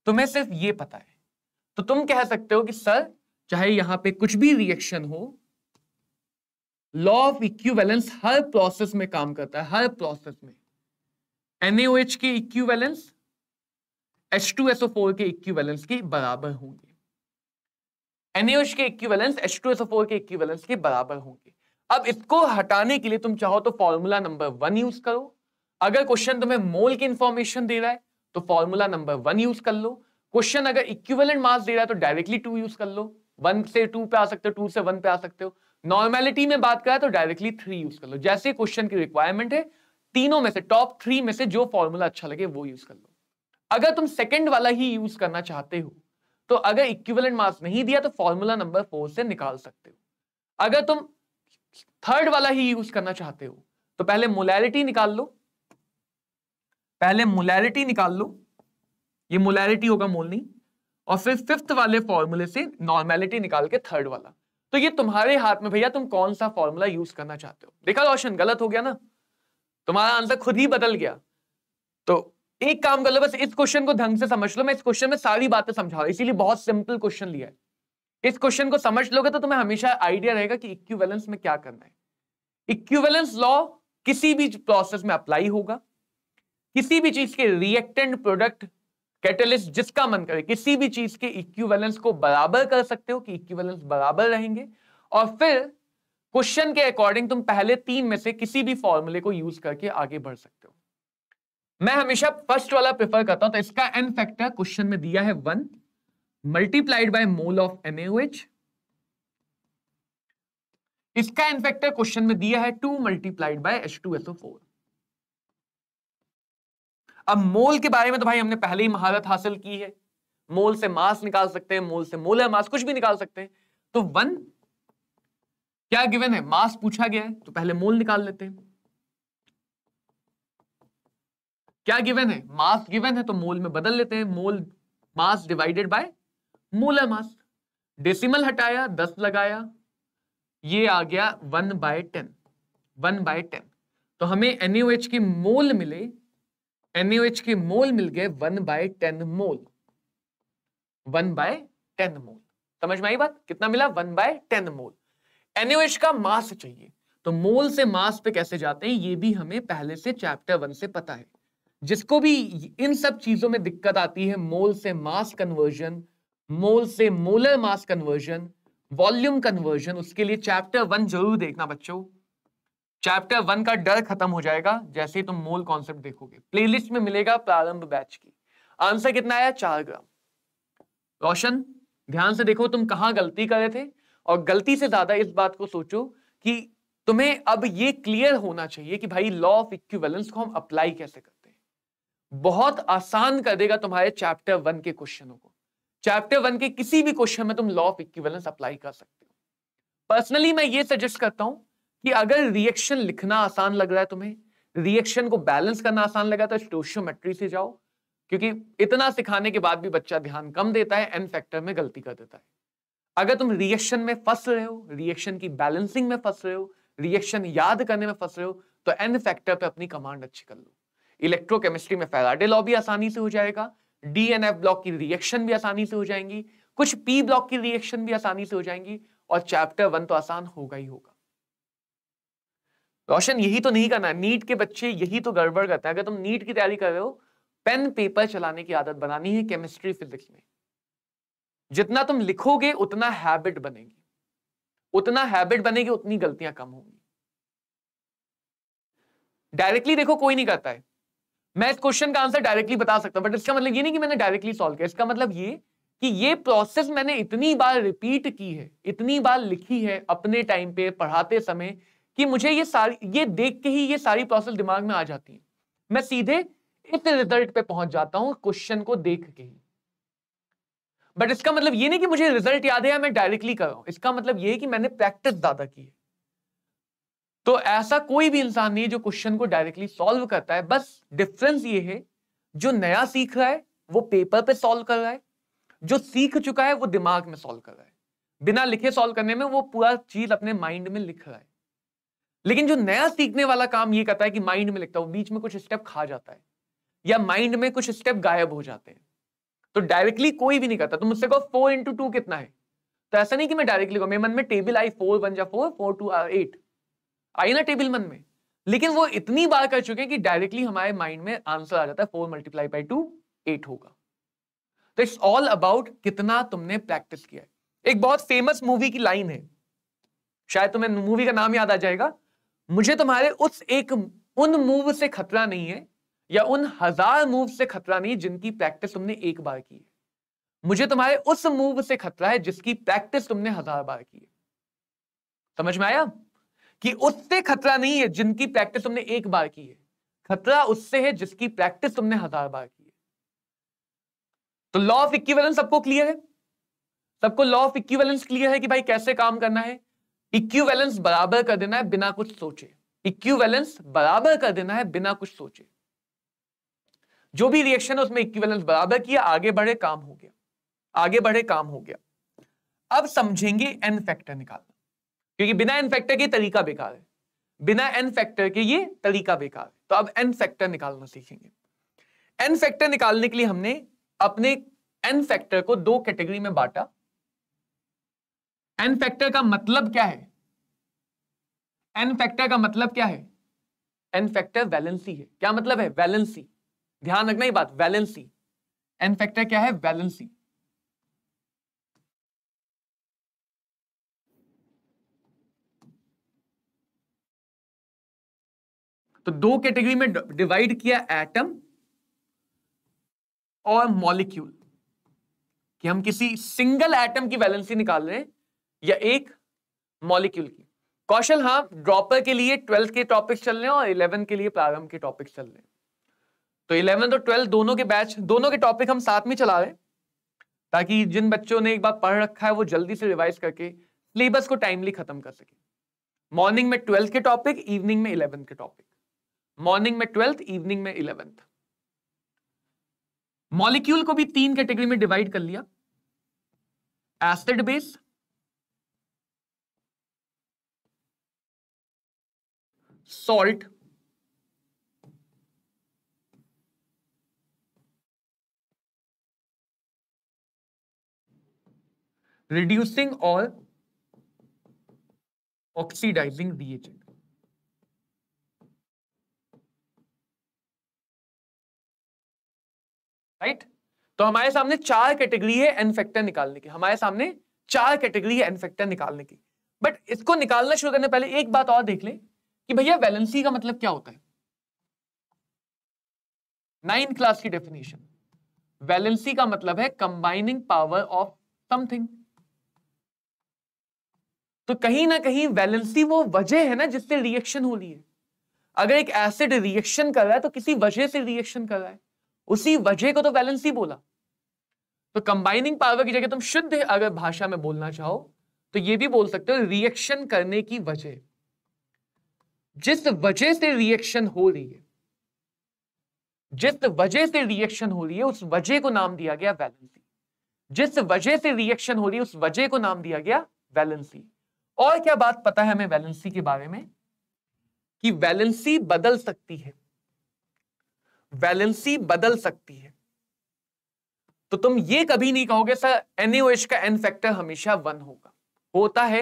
तुम्हें सिर्फ ये पता है, तो तुम कह सकते हो कि सर चाहे यहां पे कुछ भी रिएक्शन हो, law of equivalence her process में काम करता है, हर प्रोसेस में। NaOH के इक्विवेलेंस H2SO4 के इक्विवेलेंस के बराबर होंगे, NaOH के इक्विवेलेंस H2SO4 के इक्विवेलेंस के बराबर होंगे। अब इसको हटाने के लिए तुम चाहो तो फॉर्मूला नंबर 1 यूज करो। अगर क्वेश्चन तुम्हें मोल की इंफॉर्मेशन दे रहा है तो फॉर्मूला नंबर 1 यूज कर लो। क्वेश्चन अगर इक्विवेलेंट मास दे रहा है तो डायरेक्टली 2 यूज कर लो। 1 से 2 पे आ सकते हो, 2 से 1 पे आ सकते हो। नॉर्मेलिटी में बात करें तो डायरेक्टली 3 यूज कर लो। जैसे क्वेश्चन की रिक्वायरमेंट है, तीनों में से टॉप 3 में से जो फॉर्मूला अच्छा लगे वो यूज कर लो। अगर तुम सेकंड वाला ही यूज करना चाहते हो तो अगर इक्विवेलेंट मास नहीं दिया तो फॉर्मूला नंबर 4 से निकाल सकते हो। अगर तुम थर्ड वाला ही यूज करना चाहते हो तो पहले मोलैरिटी निकाल लो, पहले मोलैरिटी निकाल लो, ये मोलैरिटी होगा मोल नहीं, और फिर फिफ्थ वाले फॉर्मूले से नॉर्मेलिटी निकाल के थर्ड वाला। तो ये तुम्हारे हाथ में भैया, तुम कौन सा फॉर्मूला यूज करना चाहते हो। देखा रोशन, गलत हो गया ना, तुम्हारा आंसर खुद ही बदल गया। तो एक काम कर लो, बस इस क्वेश्चन को ढंग से समझ लो। मैं इस क्वेश्चन में सारी बातें समझा रहा हूं, इसीलिए बहुत सिंपल क्वेश्चन लिया है। इस क्वेश्चन को समझ लोगे तो तुम्हें हमेशा आइडिया रहेगा कि इक्विवेलेंस में क्या करना है। इक्विवेलेंस लॉ किसी भी प्रोसेस में अप्लाई होगा, किसी भी चीज के रिएक्टेंट, प्रोडक्ट, कैटलिस्ट, जिसका मन करे, किसी भी चीज के इक्विवेलेंस को बराबर कर सकते हो कि इक्विवेलेंस बराबर रहेंगे, और फिर क्वेश्चन के अकॉर्डिंग तुम पहले 3 में से किसी भी फॉर्मूले को यूज करके आगे बढ़ सकते हो। मैं हमेशा फर्स्ट वाला प्रेफर करता हूं, तो इसका एन फैक्टर क्वेश्चन में दिया है 1 multiplied by mole of NaOH। इसका एन फैक्टर क्वेश्चन में दिया है 2 मल्टीप्लाइड बाय H2SO4। अब मोल के बारे में तो भाई हमने पहले ही महारत हासिल की है, मोल से मास निकाल सकते हैं, मोल से मोलर मास कुछ भी निकाल सकते हैं। तो 1 क्या गिवन है, मास पूछा गया है, तो पहले मोल निकाल लेते हैं। क्या गिवन है, मास गिवन है, तो मोल में बदल लेते हैं, mole mass divided by molar mass. Decimal हटाया, 10 लगाया, ये आ गया 1/10, 1/10। तो हमें NaOH के मोल मिले, NaOH के मोल मिल गए 1/10 मोल, 1/10 मोल। समझ में आई बात, कितना मिला, 1/10 मोल। NaOH का मास चाहिए, तो मोल से मास पे कैसे जाते हैं, ये भी हमें पहले से चैप्टर 1 से पता है। जिसको भी इन सब चीजों में दिक्कत आती है, मोल से मास कन्वर्जन, मोल से molar mass conversion, volume conversion, उसके लिए चैप्टर 1 जरूर देखना बच्चों। चैप्टर 1 का डर खत्म हो जाएगा जैसे ही तुम मोल कॉन्सेप्ट देखोगे। प्लेलिस्ट में मिलेगा प्रारंभ बैच की। आंसर कितना आया, 4 ग्राम। रोशन ध्यान से देखो तुम कहां गलती कर रहे थे, और गलती से ज्यादा इस बात को सोचो कि तुम्हें अब ये क्लियर होना चाहिए कि भाई लॉ ऑफ इक्विवेलेंस को हम अप्लाई कैसे करते हैं। बहुत आसान कर देगा तुम्हारे चैप्टर 1 के क्वेश्चनों को। चैप्टर 1 के किसी भी क्वेश्चन में तुम लॉ ऑफ इक्विवेलेंस अप्लाई कर सकते हो। पर्सनली मैं ये सजेस्ट करता हूं कि अगर रिएक्शन लिखना आसान लग रहा है तुम्हें, रिएक्शन को बैलेंस करना आसान लगा, तो स्टोइचियोमेट्री से जाओ, क्योंकि इतना सिखाने के बाद भी बच्चा ध्यान कम देता है, एन फैक्टर में गलती कर देता है। अगर तुम रिएक्शन में फंस रहे हो, रिएक्शन की बैलेंसिंग में फंस रहे हो, रिएक्शन याद करने में फंस रहे हो, तो एन फैक्टर पे अपनी कमांड अच्छी कर लो। इलेक्ट्रोकेमिस्ट्री में फैराडे लॉ भी आसानी से हो जाएगा, डीएनएफ ब्लॉक की रिएक्शन भी आसानी से हो जाएंगी, कुछ पी ब्लॉक की रिएक्शन भी आसानी से हो जाएंगी, और चैप्टर 1 तो आसान होगा ही होगा। रोशन यही तो नहीं करना, नीट के बच्चे यही तो गड़बड़ करते हैं। अगर तुम नीट की तैयारी कर रहे हो, पेन पेपर चलाने की आदत बनानी है केमिस्ट्री फिजिक्स में। जितना तुम लिखोगे उतना हैबिट बनेगी, उतना हैबिट बनेगी, उतनी गलतियां कम होंगी। डायरेक्टली देखो कोई नहीं करता है, मैं इस क्वेश्चन का आंसर डायरेक्टली बता सकता हूं, बट इसका मतलब ये नहीं कि मैंने डायरेक्टली सॉल्व किया। इसका मतलब ये कि ये प्रोसेस मैंने इतनी बार रिपीट की है, इतनी बार लिखी है अपने टाइम पे पढ़ाते समय, कि मुझे ये देख के ही ये सारी प्रोसेस दिमाग में आ जाती है। मैं सीधे इस रिजल्ट पे पहुंच जाता हूं क्वेश्चन को देख के ही। बट इसका मतलब ये नहीं कि मुझे रिजल्ट याद है या मैं डायरेक्टली कर रहा हूं, इसका मतलब ये है कि मैंने प्रैक्टिस ज्यादा की है। तो ऐसा कोई भी इंसान नहीं है जो क्वेश्चन को डायरेक्टली सॉल्व करता है। बस डिफरेंस ये है, जो नया सीख रहा है वो पेपर पे सॉल्व कर रहा है, जो सीख चुका है वो दिमाग में सॉल्व कर रहा है। बिना लिखे सॉल्व करने में वो पूरा चीज अपने माइंड में लिख रहा है। लेकिन जो नया सीखने वाला काम ये करता है कि माइंड में लिखता है, बीच में कुछ स्टेप खा जाता है, या माइंड में कुछ स्टेप गायब हो जाते हैं। तो डायरेक्टली कोई भी नहीं करता। तुम मुझसे कहो 4 into 2 कितना है, तो ऐसा नहीं कि मैं डायरेक्टली कहूं, मेरे मन में टेबल आई 4 1 जा 4 4 2 8 आई ना टेबल मन में, लेकिन वो इतनी बार कर चुके हैं कि डायरेक्टली हमारे माइंड में आंसर आ जाता है 4 मल्टीप्लाई बाई 2 8 होगा। तो इट्स ऑल अबाउट कितना तुमने प्रैक्टिस किया है। एक बहुत फेमस मूवी की लाइन है, शायद तुम्हें मूवी का नाम याद आ जाएगा, मुझे तुम्हारे उन मूव से खतरा नहीं है, या उन 1000 मूव से खतरा नहीं जिनकी प्रैक्टिस तुमने एक बार की है। मुझे तुम्हारे उस मूव से खतरा है जिसकी प्रैक्टिस तुमने 1000 बार की है। समझ में आया कि उससे खतरा नहीं है जिनकी प्रैक्टिस तुमने एक बार की है, खतरा उससे है जिसकी प्रैक्टिस तुमने 1000 बार की है। तो लॉ ऑफ इक्विवेलेंस सबको क्लियर है, सबको लॉ ऑफ इक्विवेलेंस क्लियर है कि भाई कैसे काम करना है। इक्विवेलेंस बराबर कर देना है बिना कुछ सोचे, इक्विवेलेंस बराबर कर देना है बिना कुछ सोचे। जो भी रिएक्शन है उसमें इक्विवेलेंस बराबर किया, आगे बढ़े काम हो गया, आगे बढ़े काम हो गया। अब समझेंगे एन फैक्टर निकालना, क्योंकि बिना एन फैक्टर के तरीका बेकार है, बिना एन फैक्टर के ये तरीका बेकार है। तो अब एन फैक्टर निकालना सीखेंगे। एन फैक्टर निकालने के लिए हमने अपने एन फैक्टर को 2 कैटेगरी में बांटा। एन फैक्टर का मतलब क्या है, एन फैक्टर का मतलब क्या है, एन फैक्टर वैलेंसी है। क्या मतलब है, वैलेंसी। ध्यान रखना ये बात, वैलेंसी। एन फैक्टर क्या है, वैलेंसी। तो 2 कैटेगरी में डिवाइड किया, एटम और मॉलिक्यूल, कि हम किसी सिंगल एटम की वैलेंसी निकाल रहे हैं या एक मॉलिक्यूल की। कौशल, हाँ, ड्रॉपर के लिए 12th के टॉपिक्स चल रहे हैं और 11 के लिए प्रारंभ के टॉपिक्स चल रहे हैं। तो 11 और 12 दोनों के बैच, दोनों के टॉपिक हम साथ में चला रहे हैं, ताकि जिन बच्चों ने एक बार पढ़ रखा है वो जल्दी से रिवाइज करके सिलेबस को टाइमली खत्म कर सके। मॉर्निंग में 12th के टॉपिक, इवनिंग में 11th के टॉपिक। मॉर्निंग में 12th, इवनिंग में 11th। मॉलिक्यूल को भी 3 कैटेगरी में डिवाइड कर लिया, एसिड बेस, सॉल्ट, रिड्यूसिंग और ऑक्सीडाइजिंग रिएजेंट। राइट? तो हमारे सामने 4 कैटेगरी है एन फैक्टर निकालने की, हमारे सामने 4 कैटेगरी है एन फैक्टर निकालने की। बट इसको निकालना शुरू करने पहले एक बात और देख ले कि भैया वैलेंसी का मतलब क्या होता है। 9th क्लास की डेफिनेशन, वैलेंसी का मतलब है कंबाइनिंग पावर ऑफ समथिंग। तो कहीं ना कहीं वैलेंसी वो वजह है ना जिससे रिएक्शन हो रही है। अगर एक एसिड रिएक्शन कर रहा है तो किसी वजह से रिएक्शन कर रहा है, उसी वजह को तो वैलेंसी बोला। तो कंबाइनिंग पावर की जगह तुम शुद्ध अगर भाषा में बोलना चाहो तो ये भी बोल सकते हो रिएक्शन करने की वजह। जिस वजह से रिएक्शन हो रही है, जिस वजह से रिएक्शन हो रही है उस वजह को नाम दिया गया वैलेंसी। जिस वजह से रिएक्शन हो रही है उस वजह को नाम दिया गया वैलेंसी। और क्या बात पता है हमें वैलेंसी के बारे में, कि वैलेंसी बदल सकती है। वैलेंसी बदल सकती है। तो तुम ये कभी नहीं कहोगे सर NaOH का एन फैक्टर हमेशा 1 होगा। होता है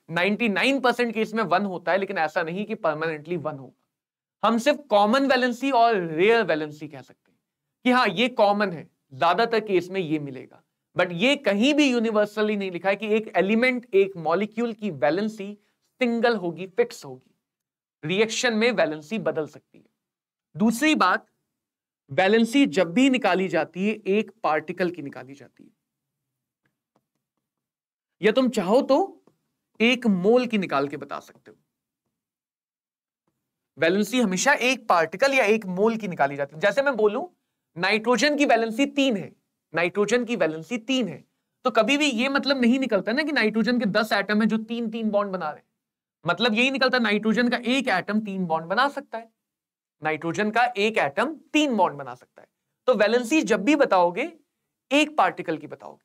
99% केस में 1 होता है, लेकिन ऐसा नहीं कि परमानेंटली 1 होगा। हम सिर्फ कॉमन वैलेंसी और रेयर वैलेंसी कह सकते हैं कि हाँ ये कॉमन है, ज्यादातर केस में ये मिलेगा। बट ये कहीं भी यूनिवर्सली नहीं लिखा है कि एक एलिमेंट, एक मॉलिक्यूल की वैलेंसी सिंगल होगी, फिक्स होगी। रिएक्शन में वैलेंसी बदल सकती है। दूसरी बात, वैलेंसी जब भी निकाली जाती है एक पार्टिकल की निकाली जाती है, या तुम चाहो तो एक मोल की निकाल के बता सकते हो। वैलेंसी हमेशा एक पार्टिकल या एक मोल की निकाली जाती है। जैसे मैं बोलूं नाइट्रोजन की वैलेंसी 3 है, नाइट्रोजन की वैलेंसी 3 है, तो कभी भी ये मतलब नहीं निकलता ना कि नाइट्रोजन के 10 एटम है जो 3-3 बॉन्ड बना रहे हैं। मतलब यही निकलता नाइट्रोजन का एक एटम 3 बॉन्ड बना सकता है। नाइट्रोजन का एक एटम 3 बॉन्ड बना सकता है। तो वैलेंसी जब भी बताओगे एक पार्टिकल की बताओगे।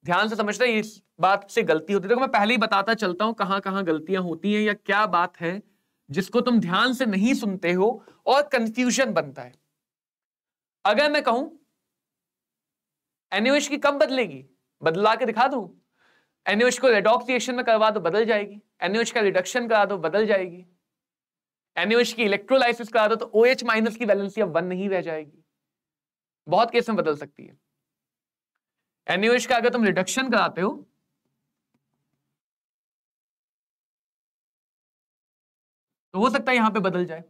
ध्यान से समझना, इस बात से गलती होती है। देखो मैं पहले ही बताता चलता हूं कहां कहां गलतियां होती हैं या क्या बात है जिसको तुम ध्यान से नहीं सुनते हो और कंफ्यूजन बनता है। अगर मैं कहूं NaOH की कब बदलेगी, बदला के दिखा दूं। NaOH को रेडॉक्स रिएक्शन में करवा दो, बदल जाएगी। NaOH का रिडक्शन करा दो, बदल जाएगी। NaOH की इलेक्ट्रोलाइसिस करा दो तो OH माइनस की वैलेंसी अब 1 नहीं रह जाएगी। बहुत केस में बदल सकती है। NaOH का अगर तुम रिडक्शन कराते हो तो हो सकता है यहां पे बदल जाए।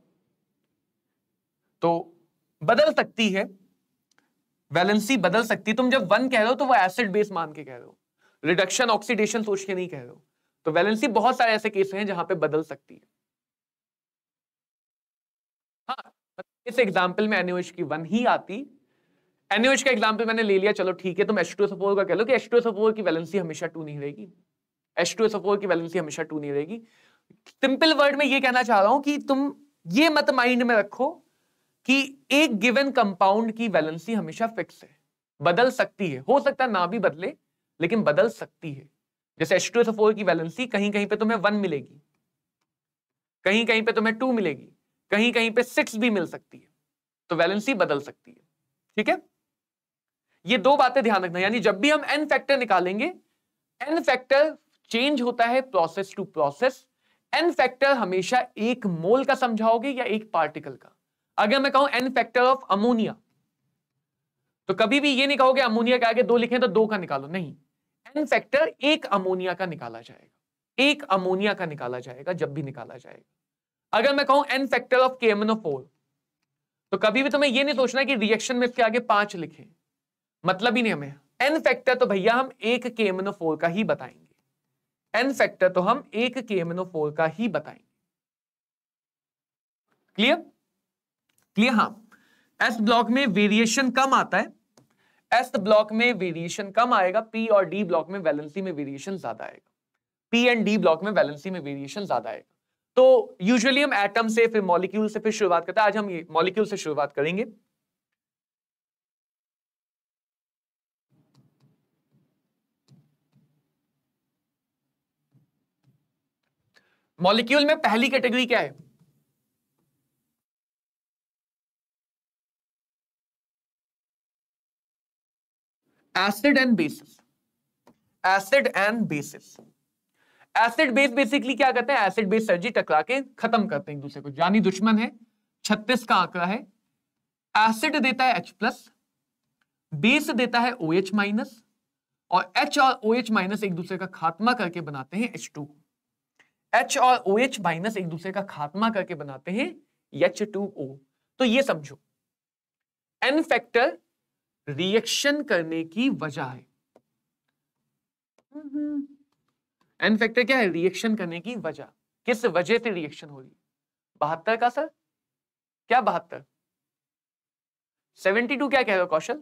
तो बदल सकती है, वैलेंसी बदल सकती है। तुम जब 1 कह रहे हो तो वो एसिड बेस मान के कह रहे हो, रिडक्शन ऑक्सीडेशन सोच के नहीं कह रहे हो। तो वैलेंसी बहुत सारे ऐसे केस हैं जहां पे बदल सकती है। हाँ, इस एग्जाम्पल में NaOH की 1 ही आती। NaOH का एग्जाम्पल मैंने ले लिया, चलो ठीक है। तुम H2SO4 का कह लो कि H2SO4 की वैलेंसी हमेशा 2 नहीं रहेगी। H2SO4 की वैलेंसी हमेशा 2 नहीं रहेगी। सिंपल वर्ड में ये कहना चाह रहा हूं कि तुम ये मत माइंड में रखो कि एक गिवन कंपाउंड की वैलेंसी हमेशा फिक्स है, बदल सकती है। हो सकता है ना भी बदले, लेकिन बदल सकती है। जैसे H2SO4 की वैलेंसी कहीं कहीं पे तुम्हें 1 मिलेगी, कहीं कहीं पे तुम्हें 2 मिलेगी, कहीं कहीं पे 6 भी मिल सकती है। तो वैलेंसी बदल सकती है। ठीक है, ये 2 बातें ध्यान रखना। यानी जब भी हम एन फैक्टर निकालेंगे, एन फैक्टर चेंज होता है process to process. N factor हमेशा एक मोल का समझाओगे या एक पार्टिकल का। अगर मैं कहूं एन फैक्टर ऑफ अमोनिया, तो कभी भी ये नहीं कहोगे अमोनिया के आगे 2 लिखे तो 2 का निकालो, नहीं। एन फैक्टर एक अमोनिया का निकाला जाएगा, एक अमोनिया का निकाला जाएगा जब भी निकाला जाएगा। अगर मैं कहूं एन फैक्टर ऑफ KMnO4, तो कभी भी तुम्हें यह नहीं सोचना कि रिएक्शन में इसके आगे 5 लिखे, मतलब ही नहीं हमें। n फैक्टर तो भैया हम एक KMnO4 का ही बताएंगे, n फैक्टर तो हम एक KMnO4 का ही बताएंगे। क्लियर? क्लियर? हाँ, एस ब्लॉक में वेरिएशन कम आता है, एस ब्लॉक में वेरिएशन कम आएगा, पी और डी ब्लॉक में वैलेंसी में वेरिएशन ज्यादा आएगा, पी एंड डी ब्लॉक में वैलेंसी में वेरिएशन ज्यादा आएगा। तो यूजुअली हम एटम से फिर मॉलिक्यूल से फिर शुरुआत करते हैं, आज हम ये मॉलिक्यूल से शुरुआत करेंगे। मॉलिक्यूल में पहली कैटेगरी क्या है? Acid and bases. Acid and bases. Acid base basically क्या करते हैं? एसिड बेस सर्जी टकरा के खत्म करते हैं एक दूसरे को, जानी दुश्मन है। 36 का आंकड़ा है। एसिड देता है H+, बेस देता है OH-, और H और OH- एक दूसरे का खात्मा करके बनाते हैं H2। H और OH- एक दूसरे का खात्मा करके बनाते हैं H2O। तो ये समझो, N फैक्टर रिएक्शन करने की वजह है। N फैक्टर क्या है? रिएक्शन करने की वजह। किस वजह से रिएक्शन हो रही है? 72 का सर? क्या 72? 72 क्या कह रहे हो कौशल?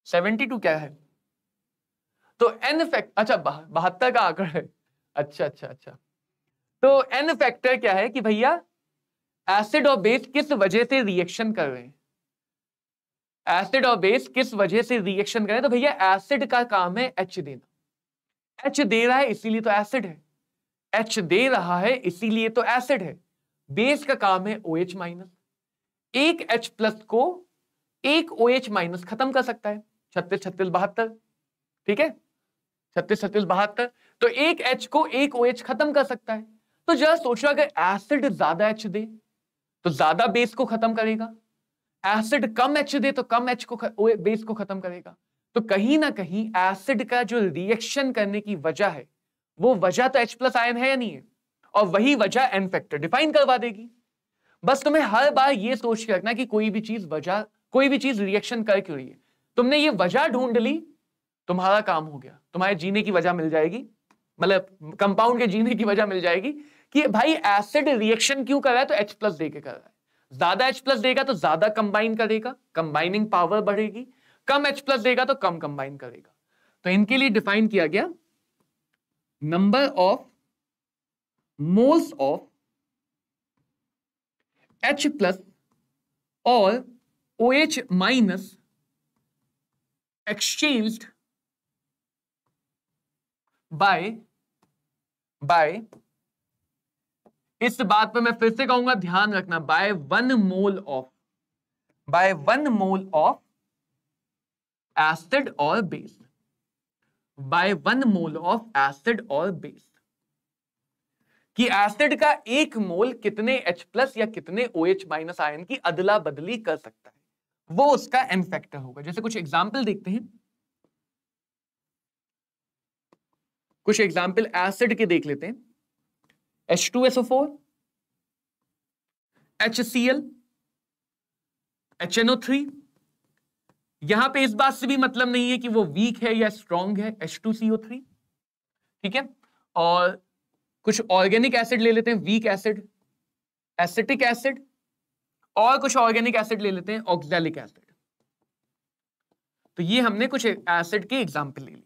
72 क्या है? तो N फैक्टर, अच्छा 72 का आंकड़ा है। अच्छा अच्छा अच्छा। तो N फैक्टर क्या है कि भैया एसिड और बेस किस वजह से रिएक्शन कर रहे हैं? एसिड और बेस किस वजह से रिएक्शन कर रहे हैं? तो भैया एसिड का काम है H देना। H दे रहा है इसीलिए तो एसिड है। H दे रहा है इसीलिए तो एसिड है। बेस का काम है OH-। एक H+ को एक OH- खत्म कर सकता है। 36 36 72, ठीक है, 36 36 72। तो एक H को एक OH खत्म कर सकता है। तो जरा सोचो, अगर एसिड ज्यादा H दे तो ज्यादा बेस को खत्म करेगा, एसिड कम H दे तो कम H को बेस को खत्म करेगा। तो कहीं ना कहीं एसिड का जो रिएक्शन करने की वजह है, वो वजह तो H+ आयन है या नहीं है, और वही वजह N फैक्टर डिफाइन करवा देगी। बस तुम्हें हर बार ये सोच के रखना कि कोई भी चीज रिएक्शन कर क्यों रही है। तुमने ये वजह ढूंढ ली, तुम्हारा काम हो गया, तुम्हारे जीने की वजह मिल जाएगी, मतलब कंपाउंड के जीने की वजह मिल जाएगी कि भाई एसिड रिएक्शन क्यों कर रहा है, तो H+ दे के कर रहा है। ज्यादा H+ देगा तो ज्यादा कंबाइन करेगा, कंबाइनिंग पावर बढ़ेगी। कम H+ देगा तो कम कंबाइन करेगा। तो इनके लिए डिफाइन किया गया number of moles of H+ और OH- exchanged by इस बात पे मैं फिर से कहूंगा, ध्यान रखना, बाय 1 मोल ऑफ एसिड और base, by 1 mole of acid और बेस, कि एसिड का 1 मोल कितने H+ या कितने OH- आयन की अदला बदली कर सकता है, वो उसका N फैक्टर होगा। जैसे कुछ एग्जाम्पल देखते हैं, कुछ एग्जाम्पल एसिड के देख लेते हैं। H2SO4, HCl, HNO3। यहां पे इस बात से भी मतलब नहीं है कि वो वीक है या स्ट्रॉन्ग है, H2CO3, ठीक है। और कुछ ऑर्गेनिक एसिड ले लेते हैं, वीक एसिड, एसिटिक एसिड, और कुछ ऑर्गेनिक एसिड ले लेते हैं, ऑक्सैलिक एसिड। तो ये हमने कुछ एसिड के एग्जाम्पल ले लिए।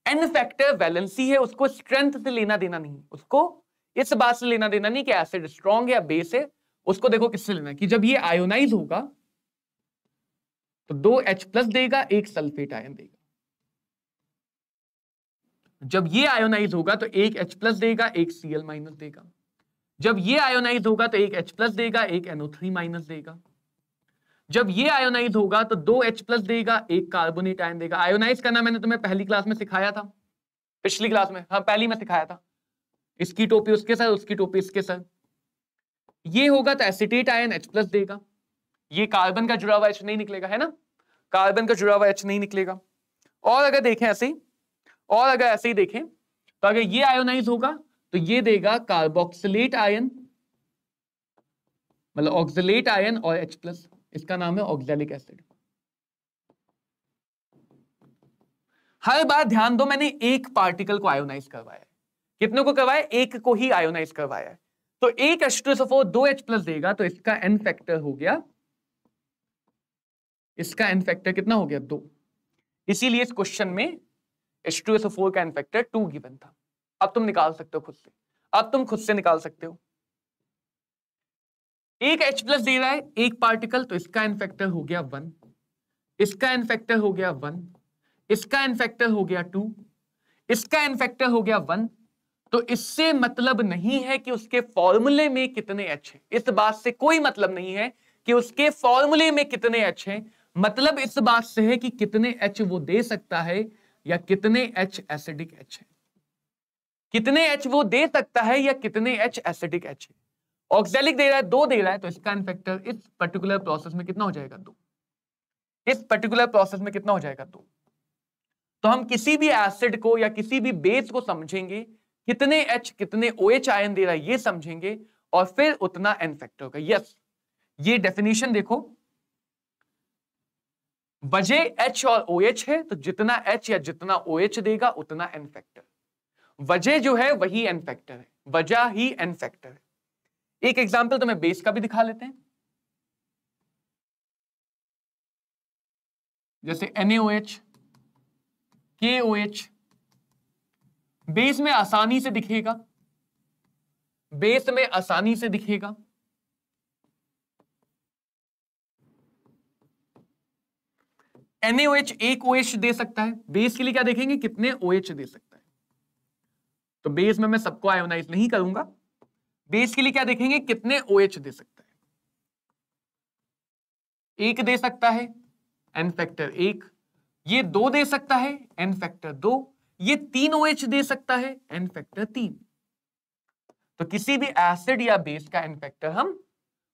N फैक्टर वैलेंसी है, उसको स्ट्रेंथ से लेना देना नहीं, उसको इस बात से लेना देना नहीं कि एसिड स्ट्रॉन्ग है या बेस है। उसको देखो किससे लेना है, कि जब ये आयोनाइज होगा तो 2 H+ देगा, एक सल्फेट आयन देगा। जब ये आयोनाइज होगा तो एक H+ देगा, एक Cl- देगा। जब ये आयोनाइज होगा तो एक H+ देगा, एक NO3- देगा। जब ये आयोनाइज होगा तो 2 H+ देगा, एक कार्बोनेट आयन देगा। आयोनाइज करना मैंने तुम्हें पहली क्लास में सिखाया था, पिछली क्लास में, हाँ पहली में सिखाया था। इसकी टोपी उसके सर, उसकी टोपी इसके सर। ये होगा तो एसिटेट आयन H+ देगा। ये कार्बन का जुड़ा हुआ H नहीं निकलेगा, है ना, कार्बन का जुड़ा हुआ H नहीं निकलेगा। और अगर देखें ऐसे ही, और अगर ऐसे ही देखें तो अगर ये आयोनाइज होगा तो ये देगा कार्बोक्सिलेट आयन, मतलब ऑक्सलेट आयन और H+, इसका नाम है ऑक्सैलिक एसिड। हर बार ध्यान दो, मैंने एक पार्टिकल को आयोनाइज करवाया है। कितने को करवाया? एक को ही आयोनाइज करवाया है। तो एक H2SO4 2H+ देगा, तो इसका एन फैक्टर हो गया, इसका एन फैक्टर कितना हो गया? 2। इसीलिए इस क्वेश्चन में H2SO4 का एन फैक्टर 2 गिवन था। अब तुम निकाल सकते हो खुद से, अब तुम खुद से निकाल सकते हो। एक H+ दे रहा है एक पार्टिकल, तो इसका एन फैक्टर हो गया 1, इसका एन फैक्टर हो गया 1, इसका एन फैक्टर हो गया 2, इसका एन फैक्टर हो गया 1। तो इससे मतलब नहीं है कि उसके फॉर्मूले में कितने H हैं, इस बात से कोई मतलब नहीं है कि उसके फॉर्मूले में कितने H हैं। मतलब इस बात से है कि कितने H वो दे सकता है या कितने H एसिडिक H है, कितने H वो दे सकता है या कितने H एसिडिक H है। ऑक्सैलिक दे रहा है 2 दे रहा है, तो इसका एन फैक्टर इस पर्टिकुलर प्रोसेस में कितना हो जाएगा? 2। इस पर्टिकुलर प्रोसेस में कितना हो जाएगा? 2। तो हम किसी भी एसिड को या किसी भी बेस को समझेंगे कितने H कितने OH आयन दे रहा है ये समझेंगे और फिर उतना एन फैक्टर होगा। यस, ये डेफिनेशन देखो, वजह H और OH है, तो जितना H या जितना OH देगा उतना एन फैक्टर। वजह जो है वही एन फैक्टर है, वजह ही एन फैक्टर है। एक एग्जांपल तो मैं बेस का भी दिखा लेते हैं, जैसे NaOH KOH बेस में आसानी से दिखेगा, बेस में आसानी से दिखेगा। NaOH एक OH दे सकता है, बेस के लिए क्या देखेंगे? कितने OH दे सकता है। तो बेस में मैं सबको आयोनाइज नहीं करूंगा, बेस के लिए क्या देखेंगे? कितने OH दे सकता है। एक दे सकता है, एन फैक्टर 1। ये 2 दे सकता है, एन फैक्टर 2। ये 3 OH दे सकता है, एन फैक्टर 3। तो किसी भी एसिड या बेस का एन फैक्टर हम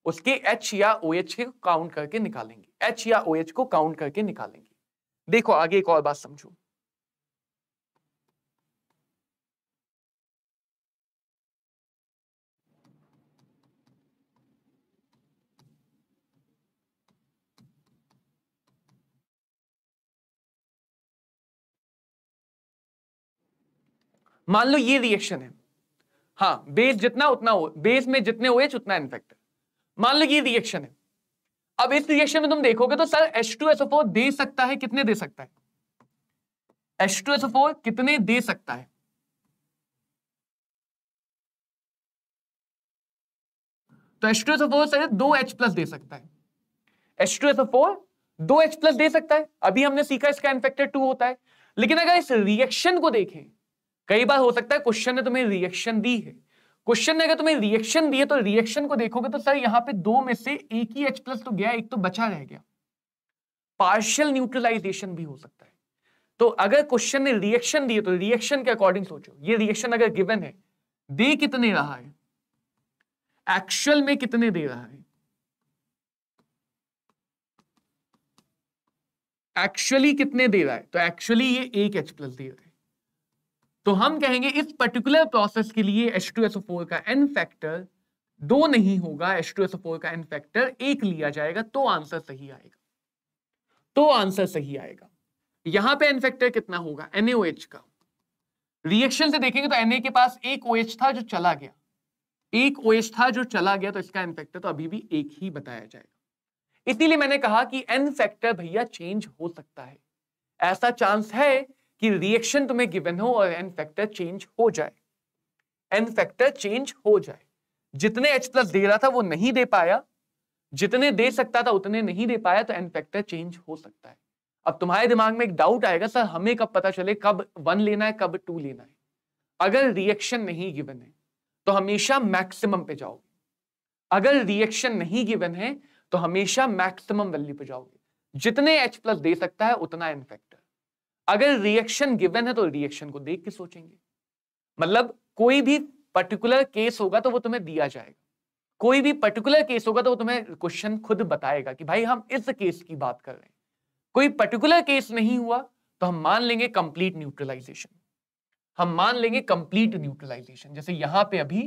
उसके H या OH को काउंट करके निकालेंगे, H या OH को काउंट करके निकालेंगे। देखो आगे एक और बात समझो। मान लो ये रिएक्शन है, हाँ बेस जितना उतना बेस में जितने OH उतना एन फैक्टर। मान लो ये रिएक्शन है। अब इस रिएक्शन में तुम देखोगे तो सर H2SO4 दे सकता है, कितने दे सकता है? H2SO4 कितने दे सकता है? तो H2SO4 सर 2H+ दे सकता है। H2SO4 2H+ दे सकता है, अभी हमने सीखा इसका एन फैक्टर 2 होता है। लेकिन अगर इस रिएक्शन को देखें, कई बार हो सकता है क्वेश्चन ने तुम्हें रिएक्शन दी है, क्वेश्चन ने अगर तुम्हें रिएक्शन दी है तो रिएक्शन को देखोगे तो सर यहां पे 2 में से एक ही H+ तो गया, एक तो बचा रह गया। पार्शियल न्यूट्रलाइजेशन भी हो सकता है। तो अगर क्वेश्चन ने रिएक्शन दी है तो रिएक्शन के अकॉर्डिंग सोचो, ये रिएक्शन अगर गिवन है, दे कितने रहा है, एक्चुअल में कितने दे रहा है, एक्चुअली कितने दे रहा है? तो एक्चुअली ये एक H+ दे रहा है। तो हम कहेंगे इस पर्टिकुलर प्रोसेस के लिए H2SO4 का एन फैक्टर 2 नहीं होगा, H2SO4 का एन फैक्टर 1 लिया जाएगा, तो आंसर सही आएगा, तो आंसर सही आएगा। यहां पे एन फैक्टर कितना होगा? NaOH का। रिएक्शन से देखेंगे तो Na के पास एक OH था जो चला गया, एक OH था जो चला गया, तो इसका एन फैक्टर तो अभी भी 1 ही बताया जाएगा। इसीलिए मैंने कहा कि एन फैक्टर भैया चेंज हो सकता है, ऐसा चांस है कि रिएक्शन तुम्हें गिवन हो और एन फैक्टर चेंज हो जाए, एन फैक्टर चेंज हो जाए। जितने H+ दे रहा था वो नहीं दे पाया, जितने दे सकता था उतने नहीं दे पाया, तो एन फैक्टर चेंज हो सकता है। अब तुम्हारे दिमाग में एक डाउट आएगा, सर हमें कब पता चले कब 1 लेना है कब 2 लेना है? अगर रिएक्शन नहीं गिवन है तो हमेशा मैक्सिमम पे जाओगे, अगर रिएक्शन नहीं गिवन है तो हमेशा मैक्सिमम वैल्यू पे जाओगे, जितने H+ दे सकता है उतना एन फैक्टर। अगर रिएक्शन गिवन है तो रिएक्शन को देख के सोचेंगे, मतलब कोई भी पर्टिकुलर केस होगा तो वो तुम्हें दिया जाएगा, कोई भी पर्टिकुलर केस होगा तो वो तुम्हें क्वेश्चन खुद बताएगा कि भाई हम इस केस की बात कर रहे हैं। कोई पर्टिकुलर केस नहीं हुआ तो हम मान लेंगे कंप्लीट न्यूट्रलाइजेशन, हम मान लेंगे कंप्लीट न्यूट्रलाइजेशन। जैसे यहां पे अभी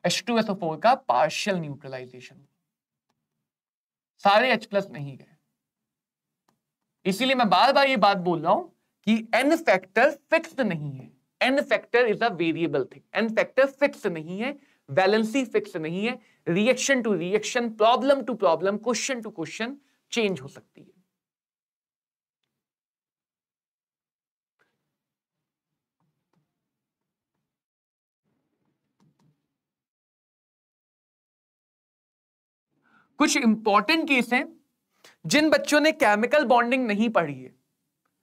H2SO4 का पार्शियल न्यूट्रलाइजेशन, सारे H+ नहीं गए। इसीलिए मैं बार बार ये बात बोल रहा हूं कि n फैक्टर फिक्स्ड नहीं है। n factor is a variable thing, n factor fix नहीं है, वैलेंसी फिक्स नहीं है। Reaction to reaction, problem to problem, question to question change हो सकती है। कुछ इंपॉर्टेंट केस हैं जिन बच्चों ने केमिकल बॉन्डिंग नहीं पढ़ी है,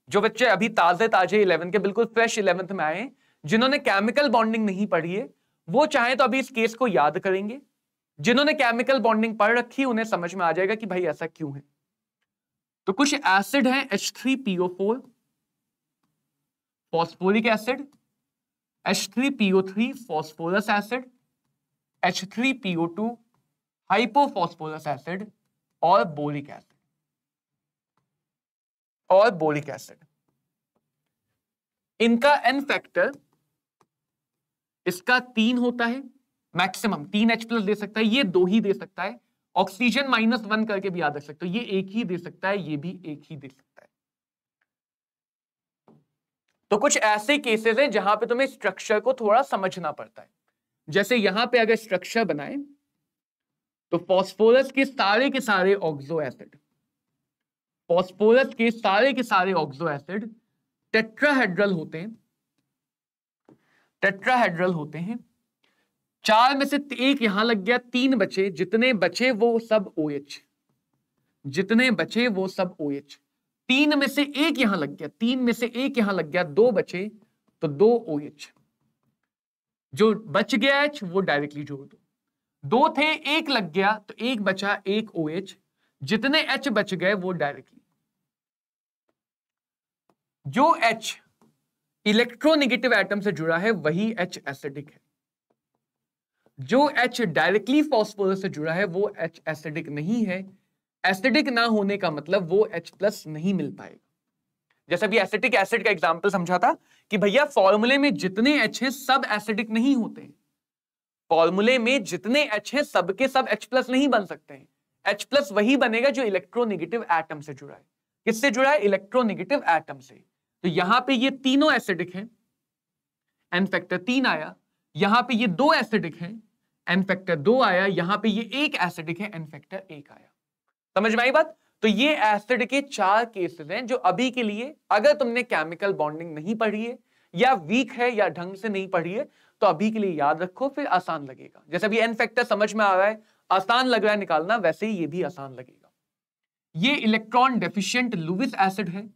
जो बच्चे अभी ताजे ताजे 11 के बिल्कुल फ्रेश 11th में आए, जिन्होंने केमिकल बॉन्डिंग नहीं पढ़ी है, वो चाहे तो अभी इस केस को याद करेंगे। जिन्होंने केमिकल बॉन्डिंग पढ़ रखी उन्हें समझ में आ जाएगा कि भाई ऐसा क्यों है। तो कुछ एसिड हैं H3PO4 phosphoric acid, H3PO3 phosphorous acid, H3PO2 hypophosphorous acid और बोरिक एसिड इनका n फैक्टर इसका 3 होता है, मैक्सिमम 3 H+ दे सकता है, ये 2 ही दे सकता है। ऑक्सीजन -1 करके भी याद रख सकते हो, ये 1 ही दे सकता है, ये भी 1 ही दे सकता है। तो कुछ ऐसे केसेस हैं जहां पे तुम्हें स्ट्रक्चर को थोड़ा समझना पड़ता है। जैसे यहां पे अगर स्ट्रक्चर बनाए तो फॉस्फोरस के सारे ऑक्सो एसिड, फॉस्फोरस के सारे ऑक्सो एसिड टेट्राहेड्रल होते हैं। 4 में से 1 यहां लग गया, 3 बचे, जितने बचे वो सब OH, 3 में से 1 यहां लग गया, 2 बचे तो 2 OH, जो बच गया H वो डायरेक्टली जोड़ दो। 2 थे, 1 लग गया तो 1 बचा, 1 OH, जितने H बच गए वो डायरेक्टली। जो H इलेक्ट्रोनेगेटिव एटम से जुड़ा है वही H एसिडिक है। जो H डायरेक्टली फॉस्फोरस से जुड़ा है वो H एसिडिक नहीं है। एसिडिक ना होने का मतलब वो H+ नहीं मिल पाएगा। जैसे अभी एसिटिक एसिड का एग्जांपल समझा था कि भैया फॉर्मूले में जितने H हैं सब एसिडिक नहीं होते हैं। फॉर्मूले में जितने H हैं सबके सब H+ नहीं बन सकते हैं। H+ वही बनेगा जो इलेक्ट्रोनेगेटिव एटम से जुड़ा है। किससे जुड़ा है? इलेक्ट्रोनेगेटिव एटम से। तो यहां पे ये तीनों एसिडिक हैं, n फैक्टर 3 आया। यहां पे ये 2 एसिडिक हैं, n फैक्टर 2 आया। यहां पे ये 1 एसिडिक है, n फैक्टर 1 आया। समझ में आई बात? तो ये एसिड के 4 केसेस हैं जो अभी के लिए, अगर तुमने केमिकल बॉन्डिंग नहीं पढ़ी है या वीक है या ढंग से नहीं पढ़ी है, तो अभी के लिए याद रखो, फिर आसान लगेगा। जैसे अभी n फैक्टर समझ में आ रहा है, आसान लग रहा है निकालना, वैसे ही ये भी आसान लगेगा। ये इलेक्ट्रॉन डेफिशिएंट लुईस एसिड है।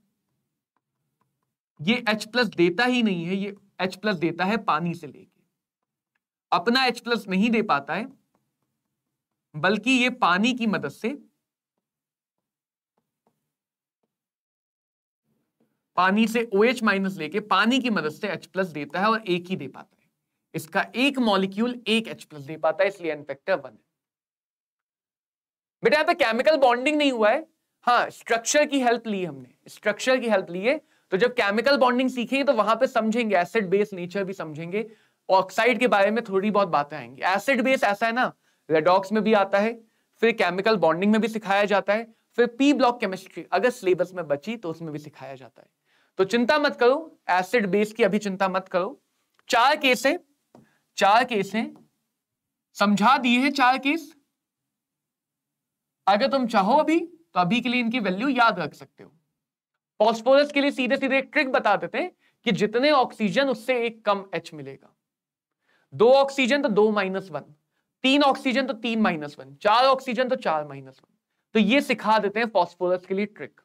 ये H+ देता ही नहीं है, ये H+ देता है पानी से लेके, अपना H+ नहीं दे पाता है, बल्कि ये पानी की मदद से, पानी से OH- लेके पानी की मदद से H+ देता है और 1 ही दे पाता है। इसका एक मॉलिक्यूल 1 H+ दे पाता है, इसलिए n फैक्टर 1 है। बेटा यहां पे केमिकल बॉन्डिंग नहीं हुआ है, हाँ स्ट्रक्चर की हेल्प ली हमने, स्ट्रक्चर की हेल्प ली है। तो जब केमिकल बॉन्डिंग सीखेंगे तो वहां पे समझेंगे, एसिड बेस नेचर भी समझेंगे, ऑक्साइड के बारे में थोड़ी बहुत बातें आएंगी। एसिड बेस ऐसा है ना, रेडॉक्स में भी आता है, फिर केमिकल बॉन्डिंग में भी सिखाया जाता है, फिर पी ब्लॉक केमिस्ट्री अगर सिलेबस में बची तो उसमें भी सिखाया जाता है। तो चिंता मत करो, एसिड बेस की अभी चिंता मत करो। 4 केस हैं, समझा दिए हैं 4 केस। अगर तुम चाहो अभी तो अभी के लिए इनकी वैल्यू याद रख सकते हो। फॉस्फोरस के लिए सीधे सीधे एक ट्रिक बता देते हैं कि जितने ऑक्सीजन उससे 1 कम H मिलेगा। 2 ऑक्सीजन तो 2 - 1, 3 ऑक्सीजन तो 3 - 1, 4 ऑक्सीजन तो 4 - 1। तो ये सिखा देते हैं फॉस्फोरस के लिए ट्रिक।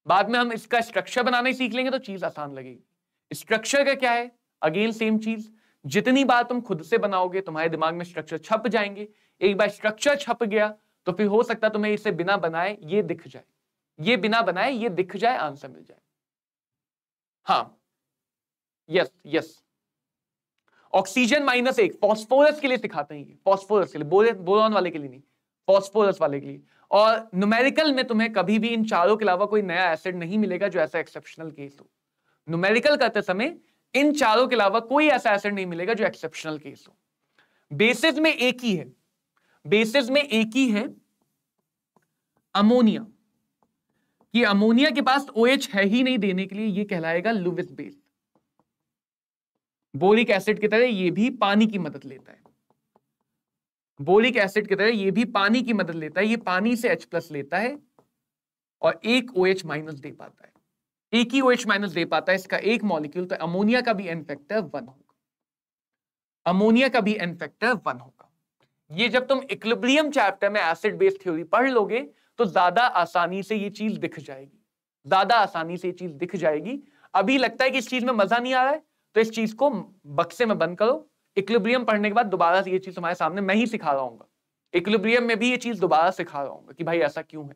बाद में हम इसका स्ट्रक्चर बनाना ही सीख लेंगे तो चीज आसान लगेगी। स्ट्रक्चर का क्या है? अगेन सेम चीज, जितनी बार तुम खुद से बनाओगे तुम्हारे दिमाग में स्ट्रक्चर छप जाएंगे। एक बार स्ट्रक्चर छप गया तो फिर हो सकता है तुम्हें इसे बिना बनाए ये दिख जाए, ये बिना बनाए ये दिख जाए, आंसर मिल जाए। हाँ यस ऑक्सीजन -1 फॉस्फोरस के लिए सिखाते हैं, फॉस्फोरस के लिए, बोरॉन वाले के लिए नहीं, फॉस्फोरस वाले के लिए। और न्यूमेरिकल में तुम्हें कभी भी इन चारों के अलावा कोई नया एसिड नहीं मिलेगा जो ऐसा एक्सेप्शनल केस हो। न्यूमेरिकल करते समय इन चारों के अलावा कोई ऐसा एसिड नहीं मिलेगा जो एक्सेप्शनल केस हो। बेसिस में एक ही है, बेसिस में एक ही है, अमोनिया, कि अमोनिया के पास OH है ही नहीं देने के लिए, ये कहलाएगा लुईस बेस। बोरिक एसिड की तरह ये भी पानी की मदद लेता है, बोरिक एसिड की तरह ये भी पानी की मदद लेता है, ये पानी से H+ लेता है और एक OH- दे पाता है, एक ही OH- दे पाता है इसका एक मॉलिक्यूल। तो अमोनिया का भी एन फैक्टर 1 होगा, अमोनिया का भी एन फैक्टर 1 होगा। ये जब तुम इक्विलिब्रियम चैप्टर में एसिड बेस थ्योरी पढ़ लोगे तो ज्यादा आसानी से ये चीज दिख जाएगी, ज्यादा आसानी से ये चीज दिख जाएगी। अभी लगता है कि इस चीज में मजा नहीं आ रहा है तो इस चीज को बक्से में बंद करो, इक्विलिब्रियम पढ़ने के बाद दोबारा से ये चीज तुम्हारे सामने मैं ही सिखा रहा हूँ, इक्विलिब्रियम में भी ये चीज दोबारा सिखा रहा हूँ कि भाई ऐसा क्यों है।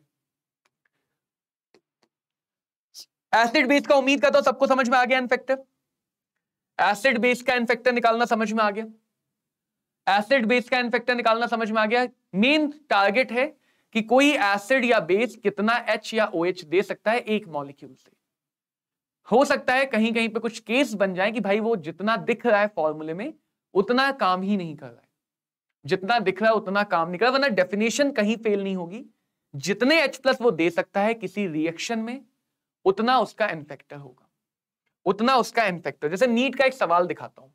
एसिड बेस का उम्मीद करता हूं सबको समझ में आ गया एन फैक्टर, एसिड बेस का एन फैक्टर निकालना समझ में आ गया, एसिड बेस का एन फैक्टर निकालना समझ में आ गया। मेन टारगेट है कि कोई एसिड या बेस कितना H या OH दे सकता है एक मॉलिक्यूल से। हो सकता है कहीं कहीं पे कुछ केस बन जाए कि भाई वो जितना दिख रहा है फॉर्मूले में उतना काम ही नहीं कर रहा है, जितना दिख रहा है उतना काम नहीं कर रहा, वरना डेफिनेशन कहीं फेल नहीं होगी। जितने H+ वो दे सकता है किसी रिएक्शन में उतना उसका एन फैक्टर होगा, उतना उसका एन फैक्टर। जैसे नीट का एक सवाल दिखाता हूं,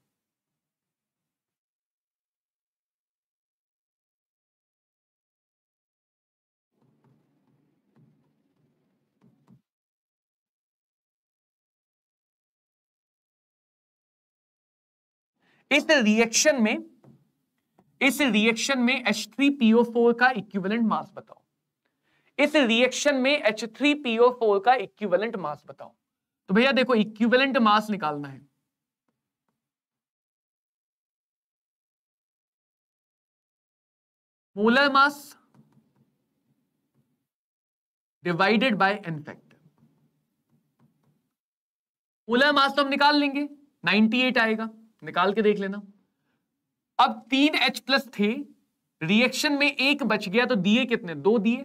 इस रिएक्शन में H3PO4 का इक्विवेलेंट मास बताओ, इस रिएक्शन में H3PO4 का इक्विवेलेंट मास बताओ। तो भैया देखो इक्विवेलेंट मास निकालना है, molar mass divided by n factor. Molar mass तो हम निकाल लेंगे, 98 आएगा, निकाल के देख लेना। अब 3H+ थे, रिएक्शन में एक बच गया तो दिए कितने, 2 दिए,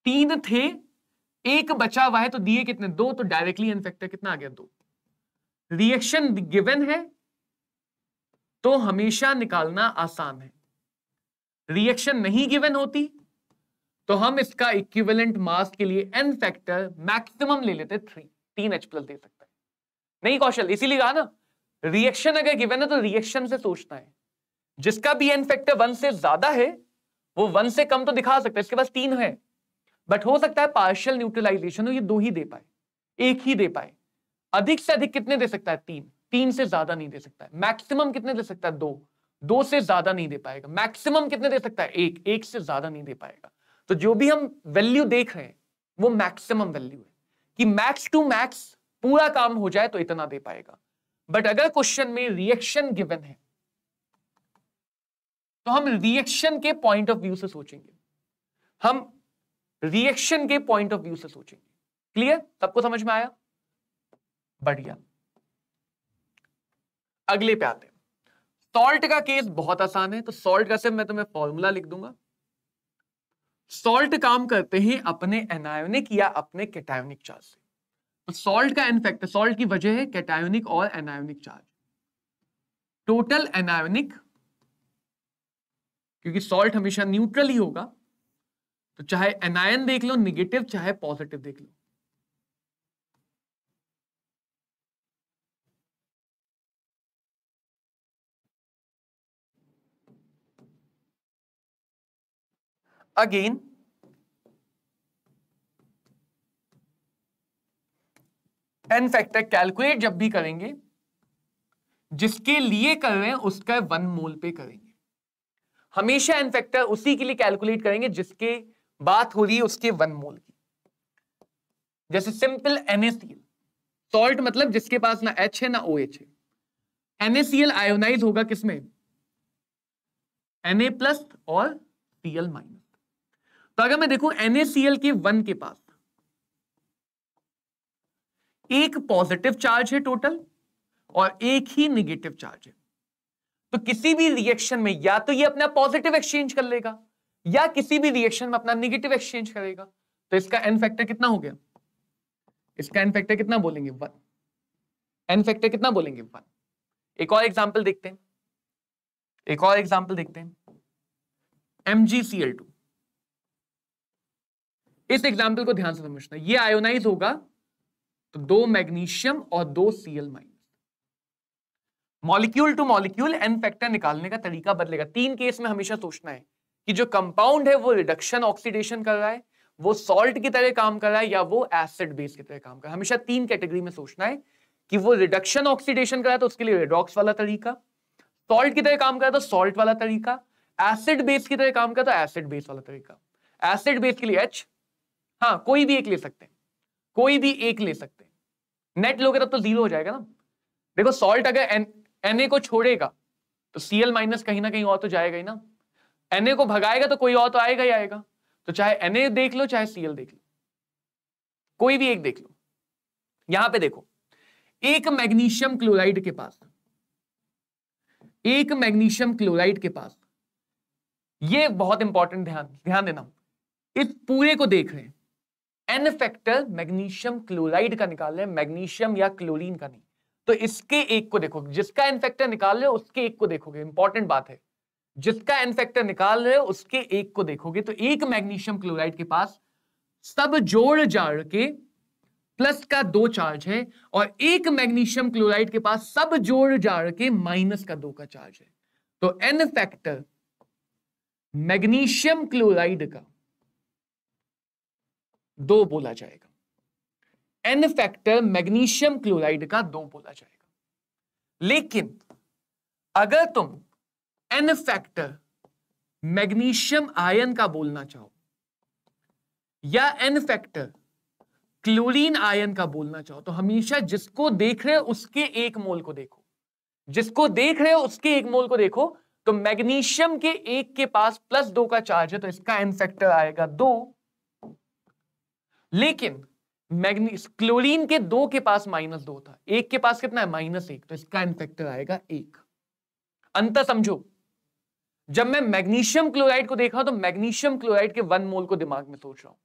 3 थे एक बचा हुआ है तो दिए कितने, 2, तो डायरेक्टली एन फैक्टर कितना आ गया, 2। रिएक्शन गिवन है तो हमेशा निकालना आसान है, रिएक्शन नहीं गिवन होती तो हम इसका इक्विवेलेंट मास के लिए एन फैक्टर मैक्सिमम ले लेते 3, 3H+ दे सकता है। नहीं कौशल, इसीलिए कहा ना रिएक्शन अगर गिवन है तो रिएक्शन से सोचना है, जिसका भी एन फैक्टर 1 से ज्यादा है वो 1 से कम तो दिखा सकता है, इसके पास 3 है, बट हो सकता है पार्शियल न्यूट्रलाइजेशन हो, ये 2 ही दे पाए, 1 ही दे पाए। अधिक से अधिक कितने दे सकता है, 3, 3 से ज्यादा नहीं दे सकता है। मैक्सिमम कितने दे सकता है, 2, 2 से ज्यादा नहीं दे पाएगा। मैक्सिमम कितने दे सकता है, 1, 1 से ज्यादा नहीं दे पाएगा। तो जो भी हम वैल्यू देख रहे हैं वो मैक्सिमम वैल्यू है कि मैक्स टू मैक्स पूरा काम हो जाए तो इतना दे पाएगा। बट अगर क्वेश्चन में रिएक्शन गिवन है तो हम रिएक्शन के पॉइंट ऑफ व्यू से सोचेंगे, हम रिएक्शन के पॉइंट ऑफ व्यू से सोचेंगे। क्लियर, सबको समझ में आया? बढ़िया, अगले पे आते हैं। सॉल्ट का केस बहुत आसान है, तो सॉल्ट का सिर्फ मैं तुम्हें फॉर्मूला लिख दूंगा। सॉल्ट काम करते हैं अपने एनायोनिक या अपने कैटायोनिक चार्ज से। तो सॉल्ट का एन फैक्टर, सॉल्ट की वजह है कैटायोनिक और एनायोनिक चार्ज। टोटल एनायोनिक, क्योंकि सॉल्ट हमेशा न्यूट्रल ही होगा, तो चाहे एनायन देख लो निगेटिव चाहे पॉजिटिव देख लो। अगेन एन फैक्टर कैलकुलेट जब भी करेंगे, जिसके लिए कर रहे हैं उसका 1 मोल पे करेंगे। हमेशा एन फैक्टर उसी के लिए कैलकुलेट करेंगे जिसके बात हो रही है उसके 1 मोल की। जैसे सिंपल NaCl, सॉल्ट मतलब जिसके पास ना H है ना OH है। NaCl आयोनाइज होगा किसमें, Na+ और Cl-। तो अगर मैं देखूं NaCl के 1 के पास एक पॉजिटिव चार्ज है टोटल और एक ही निगेटिव चार्ज है, तो किसी भी रिएक्शन में या तो ये अपना पॉजिटिव एक्सचेंज कर लेगा या किसी भी रिएक्शन में अपना निगेटिव एक्सचेंज करेगा। तो इसका एन फैक्टर कितना हो गया, इसका एन फैक्टर कितना बोलेंगे, 1। एन फैक्टर कितना बोलेंगे, 1। एक और एग्जांपल देखते हैं, एक और एग्जांपल देखते हैं। MgCl2, इस एग्जाम्पल को ध्यान से समझना, ये आयोनाइज होगा तो 2 मैग्नीशियम और 2 Cl minus. Molecule to molecule n factor निकालने का तरीका बदलेगा। 3 केस में हमेशा सोचना है कि जो कंपाउंड है वो रिडक्शन ऑक्सीडेशन कर रहा है, वो सॉल्ट की तरह काम कर रहा है, या वो एसिड बेस की तरह काम कर रहा है। हमेशा 3 कैटेगरी में सोचना है कि वो रिडक्शन ऑक्सीडेशन कर रहा है तो उसके लिए रिडॉक्स वाला तरीका, सॉल्ट की तरह काम कर रहा है तो सॉल्ट वाला तरीका, एसिड बेस की तरह काम कर रहा है तो एसिड बेस वाला तरीका। एसिड बेस के लिए H, हाँ कोई भी एक ले सकते हैं, कोई भी एक ले सकते हैं। नेट लोगे तब तो 0 हो जाएगा ना। देखो सॉल्ट अगर Na को छोड़ेगा तो Cl माइनस कहीं ना कहीं और तो जाएगा ही ना, Na को भगाएगा तो कोई और तो आएगा ही आएगा। तो चाहे Na देख लो चाहे Cl देख लो, कोई भी एक देख लो। यहां पे देखो, एक मैग्नीशियम क्लोराइड के पास, एक मैग्नीशियम क्लोराइड के पास, ये बहुत इंपॉर्टेंट, ध्यान देना, इस पूरे को देख रहे हैं, एन फैक्टर मैग्नीशियम क्लोराइड का निकाल रहे हैं, मैग्नीशियम या क्लोरीन का नहीं। तो इसके एक को देखो, जिसका एन फैक्टर निकाल रहे हो उसके एक को देखोगे, इंपॉर्टेंट बात है, जिसका एन फैक्टर निकाल रहे हो उसके एक को देखोगे। तो एक मैग्नीशियम क्लोराइड के पास सब जोड़ जाड़ के प्लस का 2 चार्ज है, और एक मैग्नीशियम क्लोराइड के पास सब जोड़ जाड़ के माइनस का 2 का चार्ज है। तो एन फैक्टर मैग्नीशियम क्लोराइड का 2 बोला जाएगा, एन फैक्टर मैग्नीशियम क्लोराइड का 2 बोला जाएगा। लेकिन अगर तुम एन फैक्टर मैग्नीशियम आयन का बोलना चाहो या एन फैक्टर क्लोरीन आयन का बोलना चाहो, तो हमेशा जिसको देख रहे हो उसके 1 मोल को देखो, जिसको देख रहे हो उसके 1 मोल को देखो। तो मैग्नीशियम के 1 के पास प्लस 2 का चार्ज है तो इसका एन फैक्टर आएगा 2, लेकिन क्लोरीन के 2 के पास -2 था, 1 के पास कितना है -1, तो इसका एन फैक्टर आएगा 1। अंतर समझो, जब मैं मैग्नीशियम क्लोराइड को देख रहा हूं तो मैग्नीशियम क्लोराइड के 1 मोल को दिमाग में सोच रहा हूं,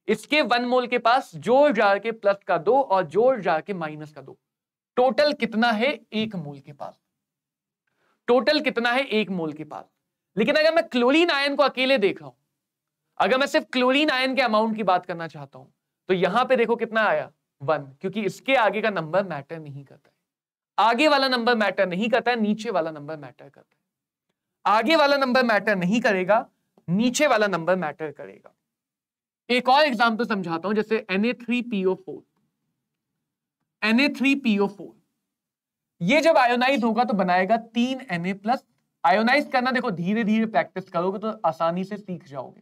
इसके 1 मोल के पास जोड़ जाड़ के प्लस का 2 और जोड़ जाड़ के माइनस का 2, टोटल कितना है 1 मोल के पास, टोटल कितना है 1 मोल के पास। लेकिन अगर मैं क्लोरीन आयन को अकेले देख रहा हूं, अगर मैं सिर्फ क्लोरीन आयन के अमाउंट की बात करना चाहता हूं, तो यहां पे देखो कितना आया 1, क्योंकि इसके आगे का नंबर मैटर नहीं करता है, आगे वाला नंबर मैटर नहीं करता है, नीचे वाला नंबर मैटर करता है। आगे वाला नंबर मैटर नहीं करेगा, नीचे वाला नंबर मैटर करेगा। एक और एग्जांपल समझाता हूं, जैसे Na3PO4, Na3PO4 ये जब आयोनाइज होगा तो बनाएगा 3 Na+। आयोनाइज करना देखो धीरे धीरे प्रैक्टिस करोगे तो आसानी से सीख जाओगे।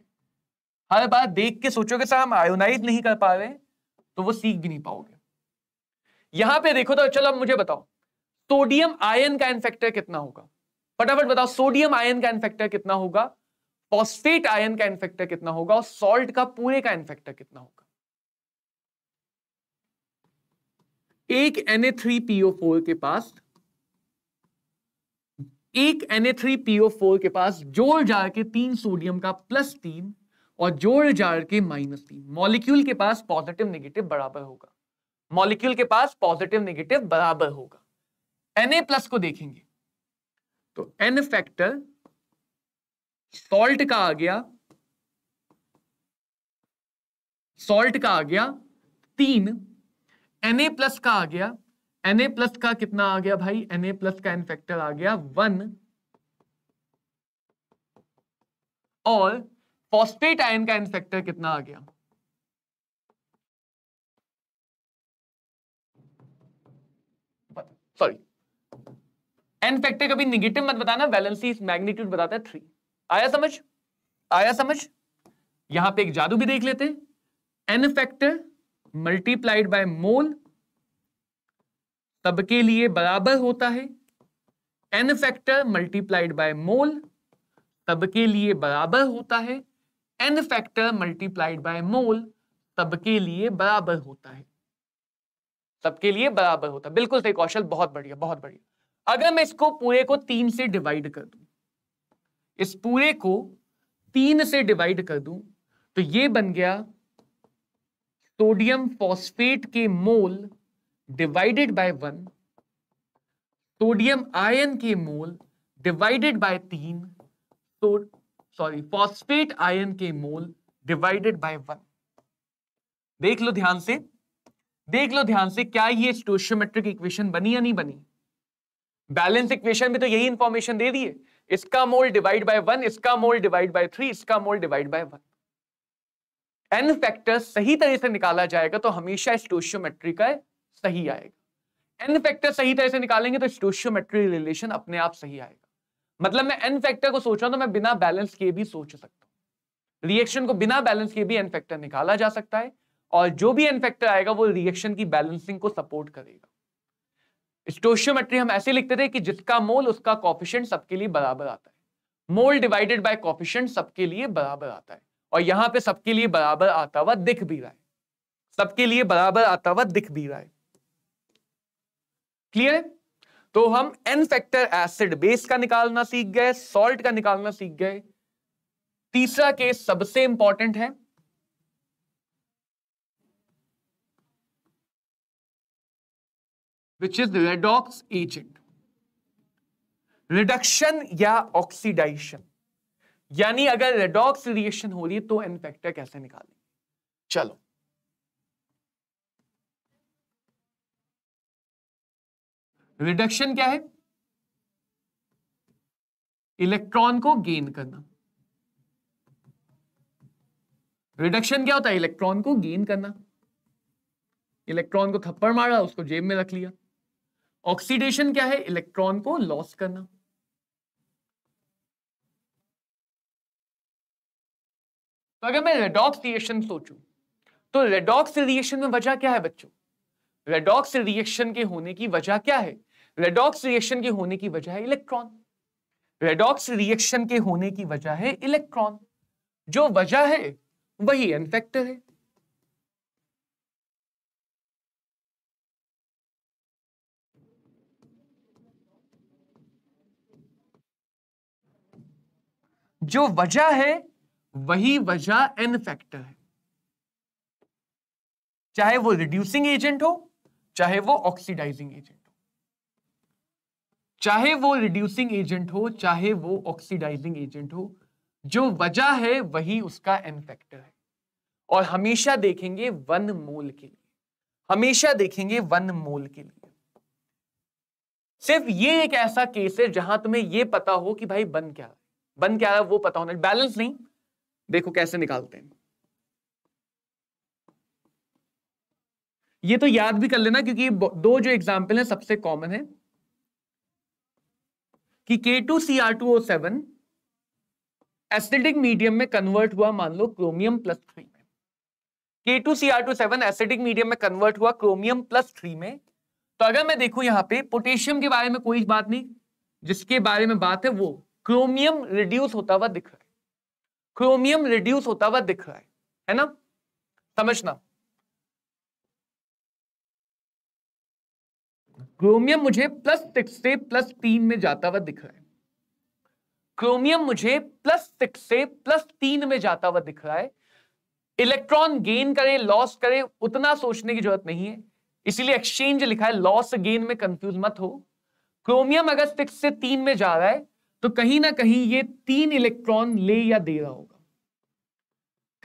हर बार देख के सोचोगे सर हम आयोनाइज नहीं कर पा रहे, तो वो सीख भी नहीं पाओगे। यहां पे देखो तो चलो अब मुझे बताओ, सोडियम आयन का एन फैक्टर कितना होगा, फटाफट बताओ। सोडियम आयन का एन फैक्टर कितना होगा, फॉस्फेट आयन का एन फैक्टर कितना होगा, और सॉल्ट का पूरे का एन फैक्टर कितना होगा। एक Na3PO4 के पास, एक Na3PO4 के पास जोड़ जाड़ के 3 सोडियम का +3 और जोड़ जाड़ के -3, मॉलिक्यूल के पास पॉजिटिव नेगेटिव बराबर होगा, मॉलिक्यूल के पास पॉजिटिव नेगेटिव बराबर होगा। Na+ को देखेंगे तो एन फैक्टर सॉल्ट का आ गया, सॉल्ट का आ गया 3, Na+ का आ गया, Na+ का कितना आ गया भाई, Na+ का एन फैक्टर आ गया 1, और फॉस्फेट आयन का एन फैक्टर कितना आ गया, सॉरी एन फैक्टर कभी निगेटिव मत बताना, वैलेंसी मैग्नीट्यूड बताता है 3। आया समझ, आया समझ। यहां पे एक जादू भी देख लेते हैं, n factor multiplied by mole सबके लिए बराबर होता है, n factor multiplied by mole सबके लिए बराबर होता है, n factor multiplied by mole सबके लिए बराबर होता है, सबके लिए बराबर होता है। बिल्कुल सही कौशल, बहुत बढ़िया बहुत बढ़िया। अगर मैं इसको पूरे को 3 से डिवाइड कर दूं, इस पूरे को 3 से डिवाइड कर दूं, तो ये बन गया सोडियम फॉस्फेट के मोल डिवाइडेड बाय 1, सोडियम आयन के मोल डिवाइडेड बाय 3, तो सॉरी फॉस्फेट आयन के मोल डिवाइडेड बाय 1। देख लो ध्यान से, देख लो ध्यान से, क्या ये स्टोइचियोमेट्रिक इक्वेशन बनी या नहीं बनी? बैलेंस इक्वेशन में तो यही इंफॉर्मेशन दे दी है, इसका मोल डिवाइड बाय 1, इसका मोल डिवाइड बाय 3, इसका mole divide by 1। N factor सही तरह से निकाला जाएगा तो हमेशा स्टोइचियोमेट्री का सही आएगा। एन फैक्टर सही तरह से निकालेंगे तो स्टोइचियोमेट्री रिलेशन अपने आप सही आएगा। मतलब मैं एन फैक्टर को सोच रहा हूं तो मैं बिना बैलेंस किए भी सोच सकता हूं, रिएक्शन को बिना बैलेंस किए भी एन फैक्टर निकाला जा सकता है, और जो भी एन फैक्टर आएगा वो रिएक्शन की बैलेंसिंग को सपोर्ट करेगा। स्टोइचियोमेट्री हम ऐसे लिखते थे कि जिसका मोल उसका कोएफिशिएंट सबके लिए बराबर आता है, मोल डिवाइडेड बाय कोएफिशिएंट सबके लिए बराबर आता है, और यहां पे सबके लिए बराबर आता हुआ दिख भी रहा है, सबके लिए बराबर आता हुआ दिख भी रहा है। क्लियर है? तो हम एन फैक्टर एसिड बेस का निकालना सीख गए, सॉल्ट का निकालना सीख गए। तीसरा केस सबसे इंपॉर्टेंट है, which is redox agent, reduction या ऑक्सीडाइजेशन। यानी अगर रेडॉक्स रिएक्शन हो रही है तो एन फैक्टर कैसे निकालेंगे? चलो, रिडक्शन क्या है? इलेक्ट्रॉन को गेन करना। रिडक्शन क्या होता है? इलेक्ट्रॉन को गेन करना। इलेक्ट्रॉन को थप्पड़ मारा, उसको जेब में रख लिया। ऑक्सीडेशन क्या है? इलेक्ट्रॉन को लॉस करना। तो अगर मैं रेडॉक्स रिएक्शन सोचूं तो रेडॉक्स रिएक्शन में वजह क्या है बच्चों? रेडॉक्स रिएक्शन के होने की वजह क्या है? रेडॉक्स रिएक्शन के होने की वजह है इलेक्ट्रॉन। रेडॉक्स रिएक्शन के होने की वजह है इलेक्ट्रॉन। जो वजह है वही एन फैक्टर है। जो वजह है वही वजह एन फैक्टर है। चाहे वो रिड्यूसिंग एजेंट हो, चाहे वो ऑक्सीडाइजिंग एजेंट हो, चाहे वो रिड्यूसिंग एजेंट हो, चाहे वो ऑक्सीडाइजिंग एजेंट हो, जो वजह है वही उसका एन फैक्टर है। और हमेशा देखेंगे 1 मोल के लिए, हमेशा देखेंगे 1 मोल के लिए। सिर्फ ये एक ऐसा केस है जहां तुम्हें ये पता हो कि भाई बन क्या है, बन क्या है वो पता होना, बैलेंस नहीं। देखो कैसे निकालते हैं, ये तो याद भी कर लेना क्योंकि दो जो एग्जाम्पल है सबसे कॉमन है कि K2Cr2O7 एसिडिक मीडियम में कन्वर्ट हुआ, मान लो क्रोमियम +3 में। K2Cr2O7 एसिडिक मीडियम में कन्वर्ट हुआ क्रोमियम +3 में। तो अगर मैं देखूं यहां पे पोटेशियम के बारे में कोई बात नहीं, जिसके बारे में बात है वो क्रोमियम रिड्यूस होता हुआ दिख रहा है, क्रोमियम रिड्यूस होता हुआ दिख रहा है ना? समझना, क्रोमियम मुझे +6 से +3 में जाता हुआ दिख रहा है, क्रोमियम मुझे +6 से +3 में जाता हुआ दिख रहा है। इलेक्ट्रॉन गेन करे लॉस करे उतना सोचने की जरूरत नहीं है, इसीलिए एक्सचेंज लिखा है, लॉस गेन में कंफ्यूज मत हो। क्रोमियम अगर 6 से 3 में जा रहा है तो कहीं ना कहीं ये 3 इलेक्ट्रॉन ले या दे रहा होगा,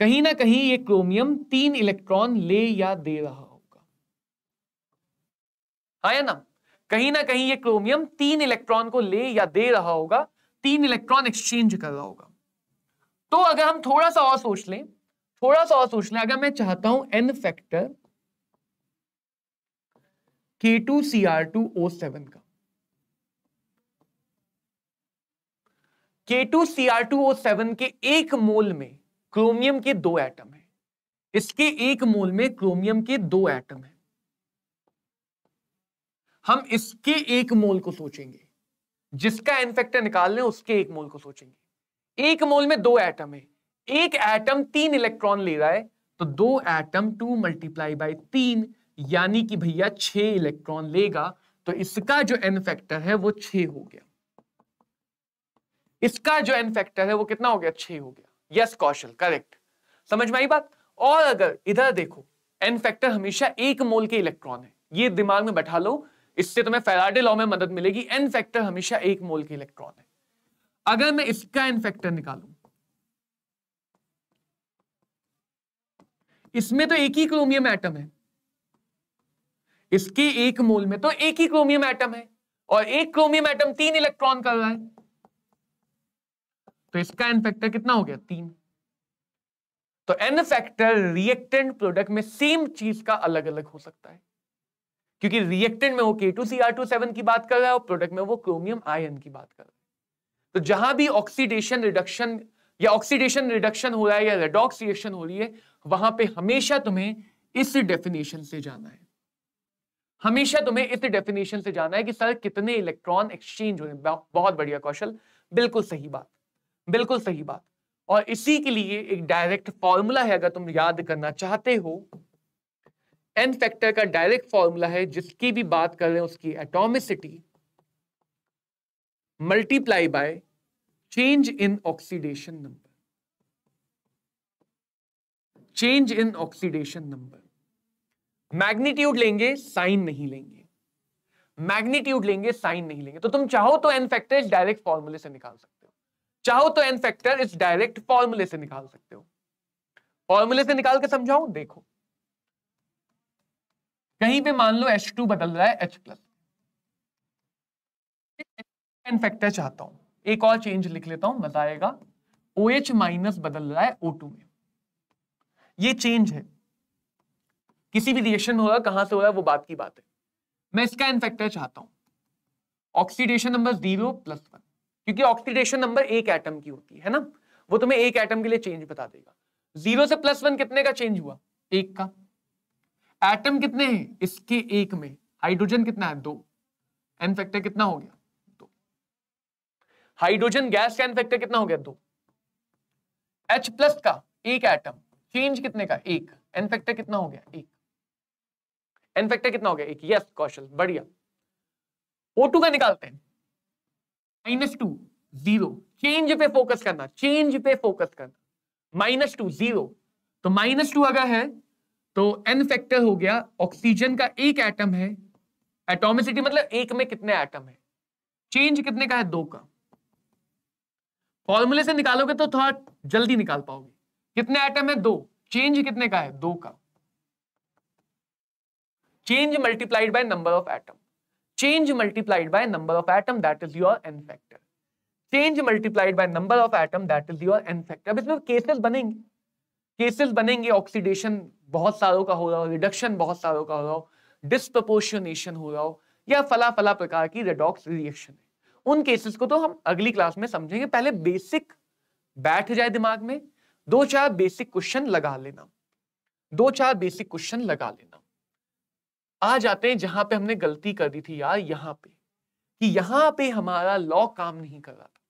कहीं ना कहीं ये क्रोमियम 3 इलेक्ट्रॉन ले या दे रहा होगा, हाँ या ना? कहीं ना कहीं ये क्रोमियम 3 इलेक्ट्रॉन को ले या दे रहा होगा, 3 इलेक्ट्रॉन एक्सचेंज कर रहा होगा। तो अगर हम थोड़ा सा और सोच लें, थोड़ा सा और सोच लें, अगर मैं चाहता हूं एन फैक्टर K2Cr2O7 का, K2Cr2O7 के 1 मोल में क्रोमियम के 2 एटम है, इसके 1 मोल में क्रोमियम के 2 एटम है। हम इसके 1 मोल को सोचेंगे, जिसका एन फैक्टर निकाल लें उसके 1 मोल को सोचेंगे। 1 मोल में 2 एटम है, एक एटम 3 इलेक्ट्रॉन ले रहा है, तो 2 एटम 2 × 3 यानी कि भैया 6 इलेक्ट्रॉन लेगा, तो इसका जो एन फैक्टर है वो 6 हो गया। इसका जो एन फैक्टर है वो कितना हो गया? 6 हो गया। यस कौशल, करेक्ट। समझ में आई बात? और अगर इधर देखो, एन फैक्टर हमेशा 1 मोल के इलेक्ट्रॉन है, ये दिमाग में बैठा लो, इससे तुम्हें फैराडे लॉ में मदद मिलेगी। एन फैक्टर हमेशा 1 मोल के इलेक्ट्रॉन है। अगर मैं इसका एन फैक्टर निकालूं, इसमें तो एक ही क्रोमियम एटम है, इसके एक मोल में तो एक ही क्रोमियम एटम है, और एक क्रोमियम एटम 3 इलेक्ट्रॉन कर रहा है, तो इसका एन फैक्टर कितना हो गया 3। तो एन फैक्टर रिएक्टेंट प्रोडक्ट में सेम चीज का अलग अलग हो सकता है, क्योंकि रिएक्टेंट में वो K2Cr27 की बात कर रहा है और प्रोडक्ट में वो क्रोमियम आयन की बात कर रहा है। तो जहां भी ऑक्सीडेशन रिडक्शन या ऑक्सीडेशन रिडक्शन हो रहा है या रेडॉक्स रिएक्शन हो रही है, वहां पे हमेशा तुम्हें इस डेफिनेशन से जाना है, हमेशा तुम्हें इस डेफिनेशन से जाना है कि सर कितने इलेक्ट्रॉन एक्सचेंज हो रहे हैं। बहुत बढ़िया कौशल, बिल्कुल सही बात, बिल्कुल सही बात। और इसी के लिए एक डायरेक्ट फॉर्मूला है, अगर तुम याद करना चाहते हो, एन फैक्टर का डायरेक्ट फॉर्मूला है, जिसकी भी बात कर रहे हैं उसकी atomicity multiply by change in oxidation number, change in oxidation number. Magnitude लेंगे, साइन नहीं लेंगे, मैग्नीट्यूड लेंगे, साइन नहीं लेंगे। तो तुम चाहो तो एन फैक्टर इस डायरेक्ट फॉर्मूले से निकाल सकते हो, चाहो तो एन फैक्टर इस डायरेक्ट फॉर्मूले से निकाल सकते हो। फॉर्मूले से निकाल के समझाऊं, देखो कहीं पे मान लो H2 बदल रहा है H+, एन फैक्टर चाहता हूं, एक और चेंज लिख लेता हूं, मजा आएगा। OH- बदल रहा है O2 में, ये चेंज है, किसी भी रिएक्शन हो रहा है, कहां से हो रहा है वो बात की बात है। मैं इसका एन फैक्टर चाहता हूं, ऑक्सीडेशन नंबर 0+1, क्योंकि ऑक्सीडेशन नंबर एक एटम की होती है ना, वो तुम्हें एक एटम के लिए चेंज बता देगा। 0 से +1 कितने का चेंज हुआ, एक का। एटम कितने हैं, इसके एक में हाइड्रोजन कितना है 2, एन फैक्टर कितना हो गया 2। हाइड्रोजन गैस का एन फैक्टर कितना हो गया 2। H+ का एक एटम, चेंज कितने का, एक, एन फैक्टर कितना हो गया 1। एन फैक्टर कितना हो गया 1, यस कौशल, बढ़िया। O2 का निकालते हैं, -2 0, चेंज पे फोकस करना, चेंज पे फोकस करना, -2 0, तो -2 अगर है तो एन फैक्टर हो गया, ऑक्सीजन का एक एटम है, एटॉमिसिटी मतलब एक में कितने एटम है, चेंज कितने का है 2 का। फॉर्मूले से निकालोगे तो थोड़ा जल्दी निकाल पाओगे, कितने एटम है 2, चेंज कितने का है 2 का। Change multiplied by number of atom, change multiplied by number of atom, that is your n factor. Change multiplied by number of atom, that is your n factor. अब इसमें केसेस बनेंगे, cases बनेंगे, oxidation बहुत सारों का हो रहा हो, रिडक्शन बहुत सारों का हो रहा हो, डिस्प्रपोर्शनेशन हो रहा हो, या फला फला प्रकार की रेडॉक्स रिएक्शन है। उन केसेस को तो हम अगली क्लास में समझेंगे। पहले बेसिक बैठ जाए दिमाग में, 2-4 बेसिक क्वेश्चन लगा लेना, 2-4 बेसिक क्वेश्चन लगा लेना। आ जाते हैं जहां पे हमने गलती कर दी थी यार, यहां पे, कि यहां पे हमारा लॉ काम नहीं कर रहा था,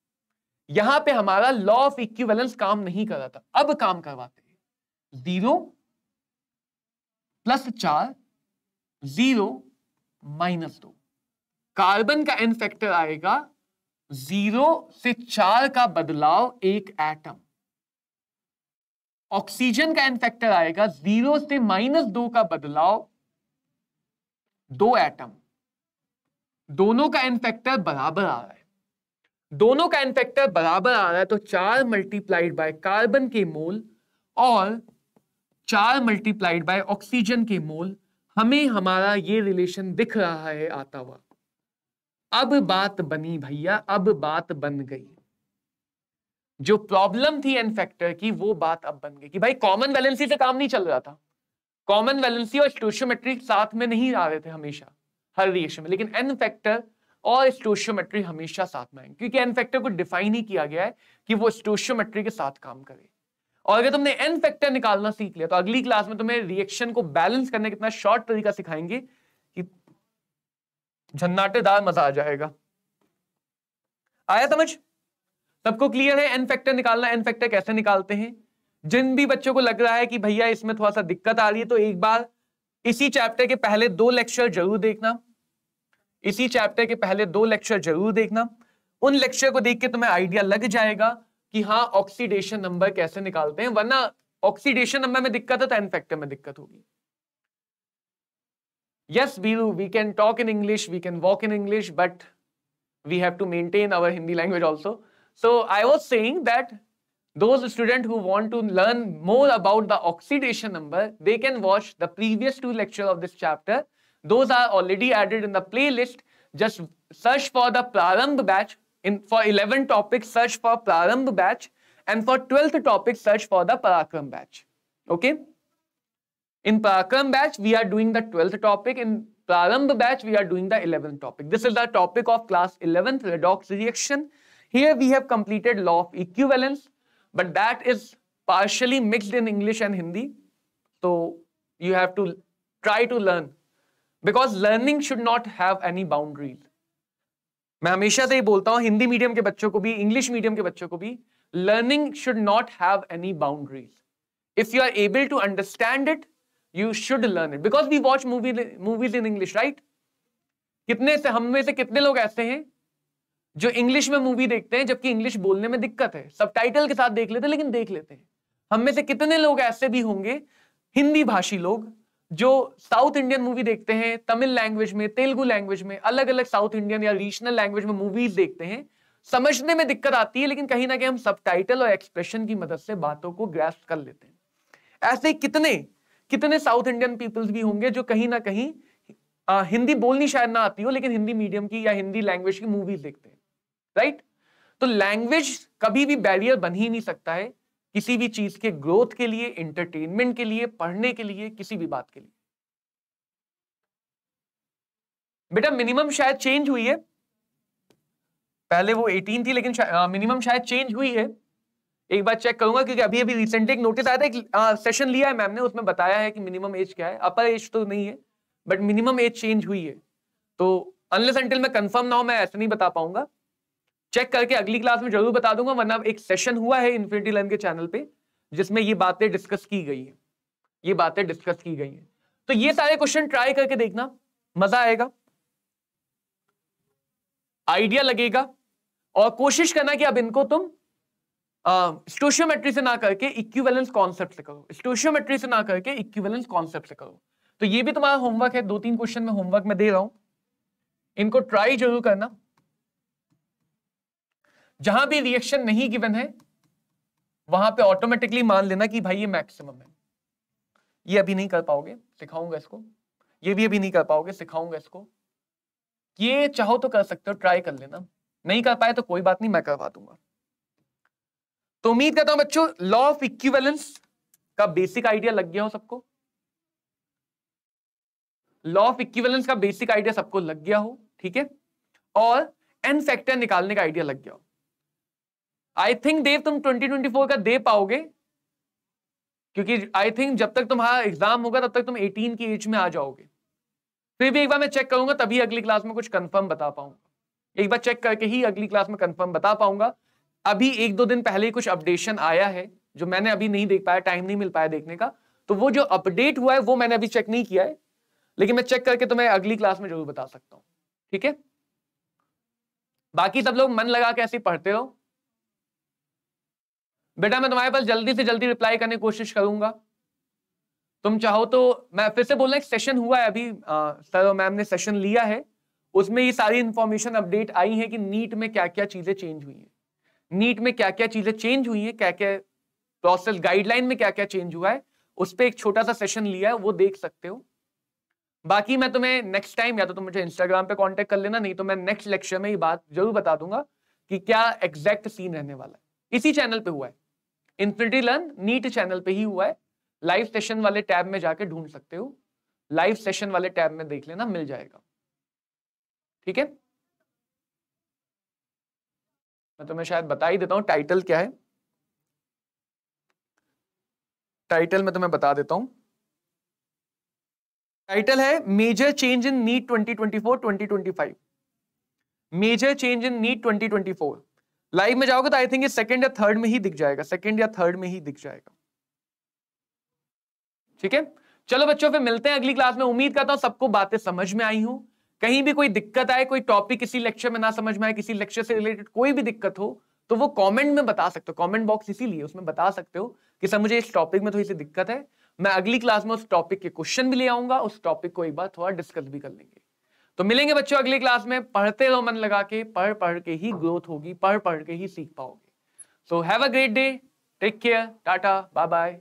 यहां पे हमारा लॉ ऑफ इक्विवेलेंस काम नहीं कर रहा था। अब काम करवाते हैं, 0 + 4 0 - 2, कार्बन का एन फैक्टर आएगा 0 से 4 का बदलाव एक एटम, ऑक्सीजन का एन फैक्टर आएगा 0 से -2 का बदलाव 2 एटम। दोनों का एन फैक्टर बराबर आ रहा है, दोनों का एन फैक्टर बराबर आ रहा है, तो 4 मल्टीप्लाइड बाय कार्बन के मोल और 4 मल्टीप्लाइड बाय ऑक्सीजन के मोल, हमें हमारा ये रिलेशन दिख रहा है आता हुआ। अब बात बनी भैया, अब बात बन गई, जो प्रॉब्लम थी एन फैक्टर की वो बात अब बन गई कि भाई कॉमन वैलेंसी से काम नहीं चल रहा था। कॉमन वैलेंसी और स्टोइचियोमेट्री साथ में नहीं आ रहे थे हमेशा हर रिएक्शन में, लेकिन एन फैक्टर और स्टोइचियोमेट्री हमेशा साथ में आएंगे, क्योंकि एन फैक्टर को डिफाइन ही किया गया है कि वो स्टोइचियोमेट्री के साथ काम करे। और अगर तुमने एन फैक्टर निकालना सीख लिया तो अगली क्लास में तुम्हें रिएक्शन को बैलेंस करने का इतना शॉर्ट तरीका सिखाएंगे कि झन्नाटेदार मजा आ जाएगा। आया समझ? सबको क्लियर है एन फैक्टर निकालना, एन फैक्टर कैसे निकालते हैं? जिन भी बच्चों को लग रहा है कि भैया इसमें थोड़ा सा दिक्कत आ रही है, तो एक बार इसी चैप्टर के पहले 2 लेक्चर जरूर देखना, इसी चैप्टर के पहले 2 लेक्चर जरूर देखना। उन लेक्चर को देख के तुम्हें आइडिया लग जाएगा कि हाँ ऑक्सीडेशन नंबर कैसे निकालते हैं, वरना ऑक्सीडेशन नंबर में दिक्कत है तो एन फैक्टर में दिक्कत होगी। Yes, Biru, we can talk in English, we can walk in English, but we have to maintain our Hindi language also. So I was saying that Those students who want to learn more about the oxidation number, they can watch the previous 2 lectures of this chapter. Those are already added in the playlist. Just search for the Prarambh batch. For 11 topics, search for Prarambh batch, and for 12th topic, search for the Parakram batch. Okay? In Parakram batch, we are doing the 12th topic. In Prarambh batch, we are doing the 11th topic. This is the topic of class 11th, redox reaction. Here we have completed law of equivalence, but that is partially mixed in English and Hindi. So you have to try to learn, because learning should not have any boundaries. मैं हमेशा से ही बोलता हूं, Hindi medium के बच्चों को भी, English medium के बच्चों को भी, learning should not have any boundaries. If you are able to understand it, you should learn it, because we watch movies in English, right? कितने से, हम में से कितने लोग ऐसे हैं जो इंग्लिश में मूवी देखते हैं जबकि इंग्लिश बोलने में दिक्कत है, सबटाइटल के साथ देख लेते हैं लेकिन देख लेते हैं. हम में से कितने लोग ऐसे भी होंगे, हिंदी भाषी लोग, जो साउथ इंडियन मूवी देखते हैं, तमिल लैंग्वेज में, तेलुगु लैंग्वेज में, अलग अलग साउथ इंडियन या रीजनल लैंग्वेज में मूवीज देखते हैं, समझने में दिक्कत आती है, लेकिन कहीं ना कहीं हम सबटाइटल और एक्सप्रेशन की मदद से बातों को ग्रैस्प कर लेते हैं. ऐसे कितने कितने साउथ इंडियन पीपल्स भी होंगे जो कहीं ना कहीं हिंदी बोलनी शायद ना आती हो, लेकिन हिंदी मीडियम की या हिंदी लैंग्वेज की मूवीज देखते हैं, राइट? तो लैंग्वेज कभी भी बैरियर बन ही नहीं सकता है किसी भी चीज के ग्रोथ के लिए, एंटरटेनमेंट के लिए, पढ़ने के लिए, किसी भी बात के लिए. बेटा मिनिमम शायद चेंज हुई है, पहले वो 18 थी लेकिन मिनिमम शायद चेंज हुई है. एक बार चेक करूंगा, क्योंकि अभी अभी रिसेंटली एक नोटिस आया था, एक सेशन लिया है मैम ने, उसमें बताया है कि मिनिमम एज क्या है. अपर एज तो नहीं है, बट मिनिमम एज चेंज हुई है. तो अनलेस अंटिल मैं कंफर्म ना हो, मैं ऐसे नहीं बता पाऊंगा. चेक करके अगली क्लास में जरूर बता दूंगा, वरना एक सेशन हुआ है इन्फिनिटी लर्न के चैनल पे जिसमें ये बातें डिस्कस की गई है, ये बातें डिस्कस की गई हैं. तो ये सारे क्वेश्चन ट्राई करके देखना, मजा आएगा, आइडिया लगेगा, और कोशिश करना कि अब इनको तुम स्टोशियोमेट्री से ना करके इक्विवेलेंस कॉन्सेप्ट से करो, स्टोशियोमेट्री से ना करके इक्विवेलेंस कॉन्सेप्ट से करो. तो ये भी तुम्हारा होमवर्क है, 2-3 क्वेश्चन में होमवर्क में दे रहा हूं, इनको ट्राई जरूर करना. जहां भी रिएक्शन नहीं गिवन है वहां पे ऑटोमेटिकली मान लेना कि भाई ये मैक्सिमम है. ये अभी नहीं कर पाओगे, सिखाऊंगा इसको. ये भी अभी नहीं कर पाओगे, सिखाऊंगा इसको. ये चाहो तो कर सकते हो, ट्राई कर लेना. नहीं कर पाए तो कोई बात नहीं, मैं करवा दूंगा. तो उम्मीद करता हूं बच्चों लॉ ऑफ इक्विवेलेंस का बेसिक आइडिया लग गया हो सबको. लॉ ऑफ इक्विवेलेंस का बेसिक आइडिया सबको लग गया हो, ठीक है? और एन फैक्टर निकालने का आइडिया लग गया हो. आई थिंक देव तुम 2024 का दे पाओगे, क्योंकि आई थिंक जब तक तुम्हारा एग्जाम होगा तब तक तुम 18 की एज में आ जाओगे. फिर भी एक बार मैं चेक करूंगा, तभी अगली क्लास में कुछ कंफर्म बता पाऊंगा. एक बार चेक करके ही अगली क्लास में कंफर्म बता पाऊंगा. अभी 1-2 दिन पहले ही कुछ अपडेशन आया है जो मैंने अभी नहीं देख पाया, टाइम नहीं मिल पाया देखने का. तो वो जो अपडेट हुआ है वो मैंने अभी चेक नहीं किया है, लेकिन मैं चेक करके तुम्हें अगली क्लास में जरूर बता सकता हूं, ठीक है? बाकी सब लोग मन लगा के ऐसे पढ़ते रहो. बेटा मैं तुम्हारे पास जल्दी से जल्दी रिप्लाई करने की कोशिश करूंगा. तुम चाहो तो मैं फिर से बोलना, एक सेशन हुआ है अभी, सर और मैम ने सेशन लिया है, उसमें ये सारी इंफॉर्मेशन अपडेट आई है कि नीट में क्या क्या चीजें चेंज हुई है, नीट में क्या क्या चीजें चेंज हुई है, क्या क्या प्रोसेस गाइडलाइन में क्या क्या चेंज हुआ है, उस पर एक छोटा सा सेशन लिया है, वो देख सकते हो. बाकी मैं तुम्हें नेक्स्ट टाइम या तो तुम मुझे इंस्टाग्राम पे कांटेक्ट कर लेना, नहीं तो मैं नेक्स्ट लेक्चर में ये बात जरूर बता दूंगा कि क्या एग्जैक्ट सीन रहने वाला है. इसी चैनल पे हुआ है, इन्फिनिटी लर्न नीट चैनल पे ही हुआ है. लाइव सेशन वाले टैब में जाके ढूंढ सकते हो, लाइव सेशन वाले टैब में देख लेना, मिल जाएगा, ठीक है? मैं तुम्हें शायद बता ही देता हूं टाइटल क्या है. टाइटल मैं तुम्हें बता देता हूं. टाइटल है major change in NEET 2024-2025. Major change in NEET 2024. Live में जाओगे तो आई थिंक ये सेकंड या थर्ड में ही दिख जाएगा, सेकंड या थर्ड में ही दिख जाएगा, ठीक है? चलो बच्चों फिर मिलते हैं अगली क्लास में. उम्मीद करता हूं सबको बातें समझ में आई हो. कहीं भी कोई दिक्कत आए, कोई टॉपिक किसी लेक्चर में ना समझ में आए, किसी लेक्चर से रिलेटेड कोई भी दिक्कत हो, तो वो कमेंट में बता सकते हो. कमेंट बॉक्स इसीलिए, उसमें बता सकते हो कि सर मुझे इस टॉपिक में थोड़ी सी दिक्कत है. मैं अगली क्लास में उस टॉपिक के क्वेश्चन भी ले आऊंगा, उस टॉपिक को एक बार थोड़ा डिस्कस भी कर लेंगे. तो मिलेंगे बच्चों अगली क्लास में. पढ़ते रहो मन लगा के, पढ़ पढ़ के ही ग्रोथ होगी, पढ़ पढ़ के ही सीख पाओगे. So have a great day. Take care, tata, bye bye.